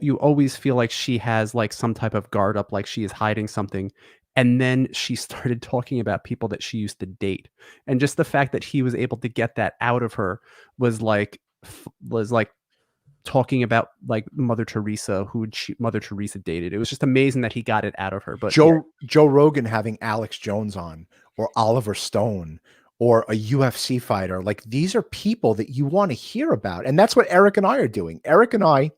A: you always feel like she has like some type of guard up, like she is hiding something. And then she started talking about people that she used to date, and just the fact that he was able to get that out of her was like talking about like Mother Teresa, who Mother Teresa dated. It was just amazing that he got it out of her. But
B: Joe Rogan having Alex Jones on, or Oliver Stone, or a UFC fighter, like these are people that you want to hear about. And that's what Eric and I are doing. Eric and I,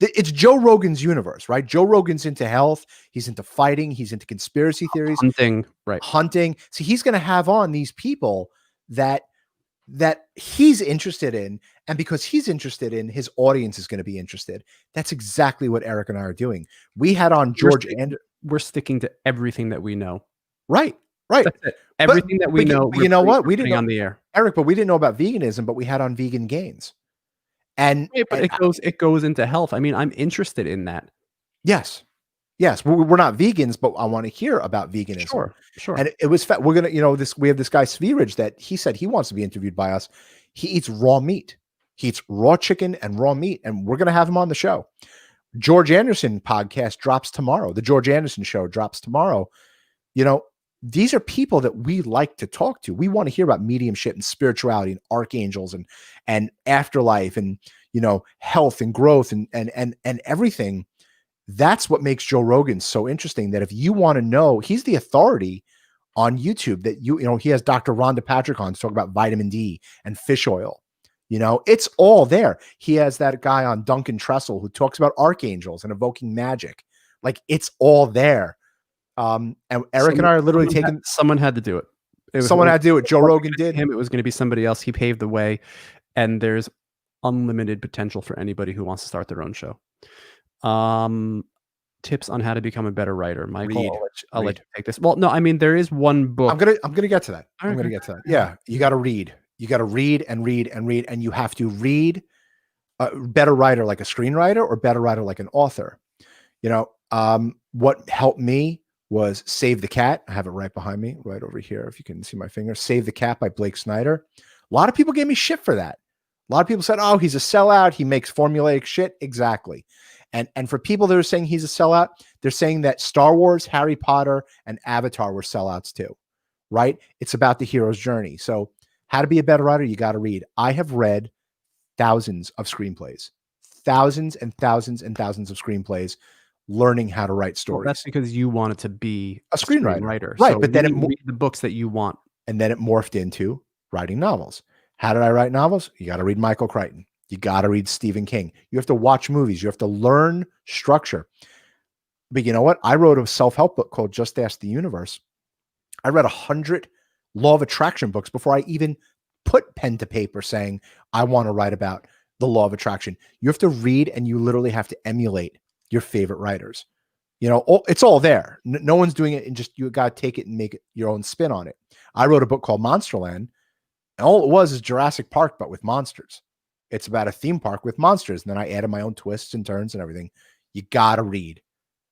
B: it's Joe Rogan's universe, right? Joe Rogan's into health. He's into fighting. He's into conspiracy theories.
A: Hunting, right?
B: Hunting. So he's going to have on these people that he's interested in, and because he's interested in, his audience is going to be interested. That's exactly what Eric and I are doing. We had on George Anderson.
A: We're sticking to everything that we know.
B: Right.
A: That's it. Everything that we know.
B: You know what? We didn't know
A: on the air,
B: Eric, but we didn't know about veganism, but we had on vegan gains. And,
A: but it goes into health. I mean, I'm interested in that.
B: Yes. We're not vegans, but I want to hear about veganism.
A: Sure.
B: And it was we're gonna, we have this guy Sviraj that he said he wants to be interviewed by us. He eats raw meat. He eats raw chicken and raw meat, and we're gonna have him on the show. George Anderson podcast drops tomorrow. The George Anderson show drops tomorrow. These are people that we like to talk to. We want to hear about mediumship and spirituality and archangels and afterlife and health and growth and everything. That's what makes Joe Rogan so interesting, that if you want to know, he's the authority on YouTube, that he has Dr. Rhonda Patrick on to talk about vitamin D and fish oil. It's all there. He has that guy on, Duncan Trussell, who talks about archangels and evoking magic. Like, it's all there. And Eric and I are literally taking.
A: Someone had to do it.
B: Someone had to do it. Joe Rogan did.
A: It was going to be somebody else. He paved the way, and there's unlimited potential for anybody who wants to start their own show. Tips on how to become a better writer. Michael, I'll let you take this. Well, no, I mean, there is one book.
B: I'm gonna get to that. I'm gonna get to that. Yeah, you got to read. You got to read and read and read, and you have to read. Better writer like a screenwriter, or better writer like an author. What helped me was Save the Cat. I have it right behind me, right over here, if you can see my finger. Save the Cat by Blake Snyder. A lot of people gave me shit for that. A lot of people said, oh, he's a sellout. He makes formulaic shit. Exactly. And for people that are saying he's a sellout, they're saying that Star Wars, Harry Potter, and Avatar were sellouts too, right? It's about the hero's journey. So how to be a better writer, you got to read. I have read thousands of screenplays, thousands and thousands and thousands of screenplays, learning how to write stories.
A: Well, that's because you wanted to be
B: a screenwriter.
A: Right. So but then read the books that you want.
B: And then it morphed into writing novels. How did I write novels? You got to read Michael Crichton. You got to read Stephen King. You have to watch movies. You have to learn structure. But you know what? I wrote a self-help book called Just Ask the Universe. I read 100 law of attraction books before I even put pen to paper saying, I want to write about the law of attraction. You have to read, and you literally have to emulate your favorite writers. It's all there. No one's doing it, and just, you got to take it and make it your own spin on it. I wrote a book called Monsterland, and all it was is Jurassic Park, but with monsters. It's about a theme park with monsters. And then I added my own twists and turns and everything. You got to read.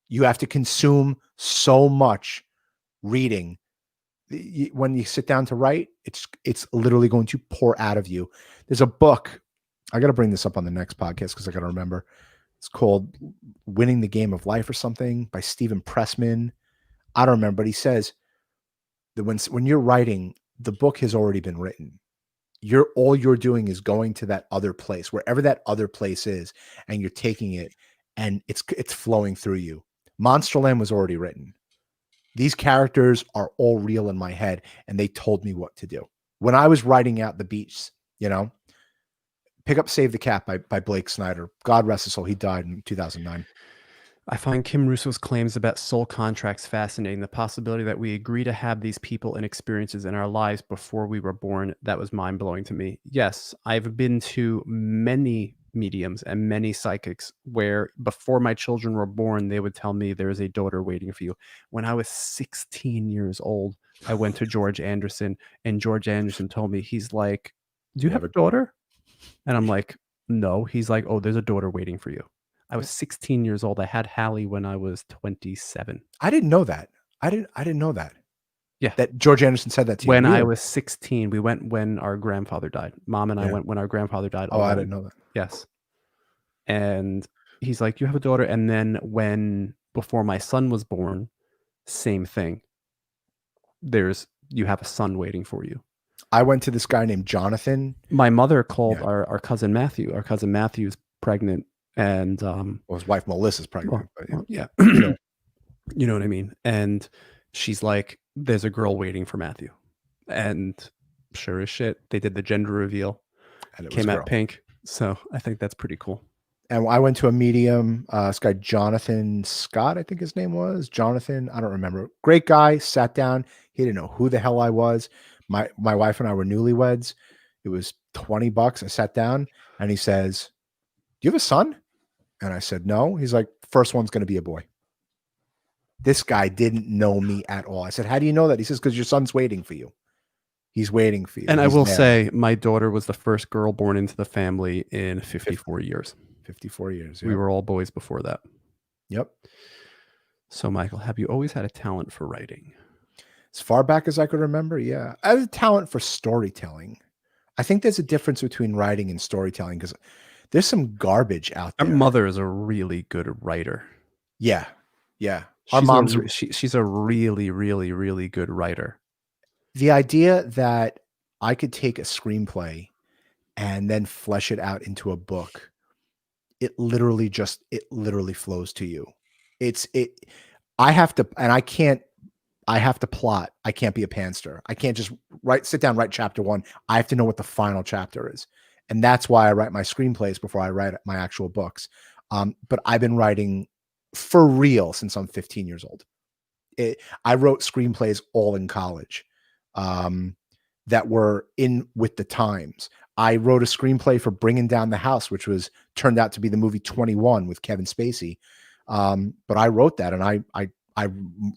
B: You have to consume so much reading. When you sit down to write, it's literally going to pour out of you. There's a book. I got to bring this up on the next podcast because I got to remember. It's called Winning the Game of Life or something by Stephen Pressman. I don't remember, but he says that when you're writing, the book has already been written. All you're doing is going to that other place, wherever that other place is, and you're taking it, and it's flowing through you. Monsterland was already written. These characters are all real in my head, and they told me what to do. When I was writing out the beats, pick up Save the Cat by Blake Snyder. God rest his soul. He died in 2009.
A: I find Kim Russo's claims about soul contracts fascinating. The possibility that we agree to have these people and experiences in our lives before we were born, that was mind-blowing to me. Yes, I've been to many mediums and many psychics where before my children were born, they would tell me there is a daughter waiting for you. When I was 16 years old, I went to George Anderson, and George Anderson told me, he's like, do you have a daughter? And I'm like, no. He's like, oh, there's a daughter waiting for you. I was 16 years old. I had Hallie when I was 27.
B: I didn't know that. I didn't know that.
A: Yeah.
B: That George Anderson said that to you.
A: When I was 16, we went when our grandfather died. Mom and I went when our grandfather died.
B: Oh, I didn't know that.
A: Yes. And he's like, you have a daughter. And then before my son was born, same thing. You have a son waiting for you.
B: I went to this guy named Jonathan.
A: My mother called our cousin Matthew. Our cousin Matthew's pregnant, and
B: his wife Melissa's pregnant.
A: Yeah, you know what I mean. And she's like, "There's a girl waiting for Matthew," and sure as shit, they did the gender reveal, and it came out pink. So I think that's pretty cool.
B: And I went to a medium, this guy, Jonathan Scott, I think his name was. Jonathan, I don't remember. Great guy, sat down. He didn't know who the hell I was. My wife and I were newlyweds. It was $20. I sat down and he says, do you have a son? And I said, no. He's like, first one's going to be a boy. This guy didn't know me at all. I said, how do you know that? He says, because your son's waiting for you. He's waiting for you.
A: And I will say, my daughter was the first girl born into the family in 54 years.
B: 54 years.
A: Yep. We were all boys before that.
B: Yep.
A: So, Michael, have you always had a talent for writing?
B: As far back as I could remember, yeah. I have a talent for storytelling. I think there's a difference between writing and storytelling because there's some garbage out there.
A: Our mother is a really good writer.
B: Yeah. Yeah.
A: She's a really, really, really good writer.
B: The idea that I could take a screenplay and then flesh it out into a book, it literally flows to you. I have to plot. I can't be a pantser. I can't just sit down, write chapter 1. I have to know what the final chapter is. And that's why I write my screenplays before I write my actual books. But I've been writing for real since I'm 15 years old. I wrote screenplays all in college that were in with the times. I wrote a screenplay for Bringing Down the House, which turned out to be the movie 21 with Kevin Spacey. But I wrote that, and I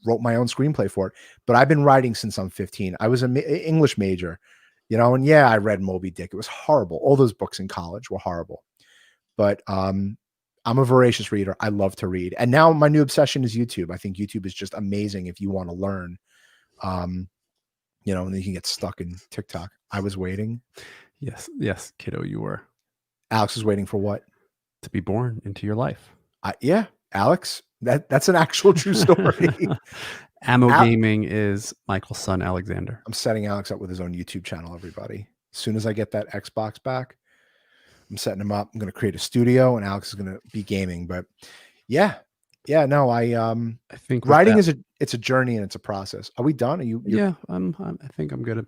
B: wrote my own screenplay for it. But I've been writing since I'm 15. I was an English major, and yeah, I read Moby Dick. It was horrible. All those books in college were horrible. But I'm a voracious reader. I love to read. And now my new obsession is YouTube. I think YouTube is just amazing if you want to learn. And then you can get stuck in TikTok. I was waiting.
A: Yes, kiddo, you were.
B: Alex was waiting for what?
A: To be born into your life.
B: Yeah, Alex, that's an actual true story.
A: Ammo Gaming is Michael's son, Alexander.
B: I'm setting Alex up with his own YouTube channel, everybody. As soon as I get that Xbox back, I'm setting him up. I'm going to create a studio, and Alex is going to be gaming. But yeah, no, I think writing it's a journey and it's a process. Are we done? Are you?
A: Yeah, I think I'm good.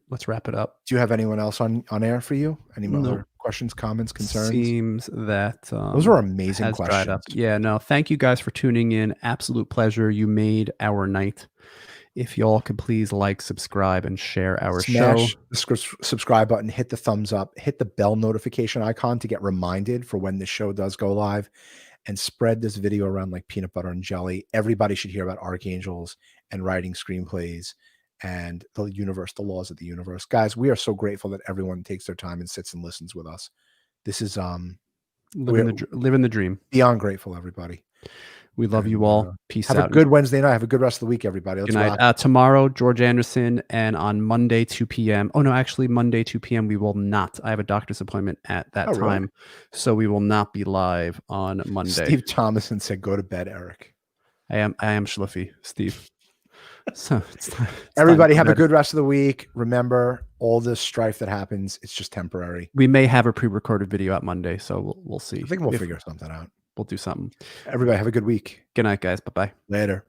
A: Let's wrap it up.
B: Do you have anyone else on air for you? Any other questions, comments, concerns?
A: Seems that
B: those are amazing questions.
A: Yeah, no, thank you guys for tuning in. Absolute pleasure. You made our night. If y'all could please like, subscribe, and share our show.
B: The subscribe button, hit the thumbs up, hit the bell notification icon to get reminded for when the show does go live, and spread this video around like peanut butter and jelly. Everybody should hear about Archangels and writing screenplays and the universe, the laws of the universe. Guys, we are so grateful that everyone takes their time and sits and listens with us. This is
A: living the dream.
B: Beyond grateful, everybody.
A: We love you all. Peace out.
B: Have a good Wednesday night. Have a good rest of the week, everybody.
A: Good night. Tomorrow, George Anderson, and on Monday, 2 p.m. Oh, no, actually, Monday, 2 p.m., we will not. I have a doctor's appointment at that time, really? So we will not be live on Monday.
B: Steve Thomason said, go to bed, Eric.
A: I am Schliffy, Steve. So it's
B: everybody have a good rest of the week. Remember, all this strife that happens, it's just temporary.
A: We may have a pre-recorded video out Monday, so we'll see.
B: I think we'll figure something out.
A: We'll do something.
B: Everybody have a good week.
A: Good night, guys. Bye-bye.
B: Later.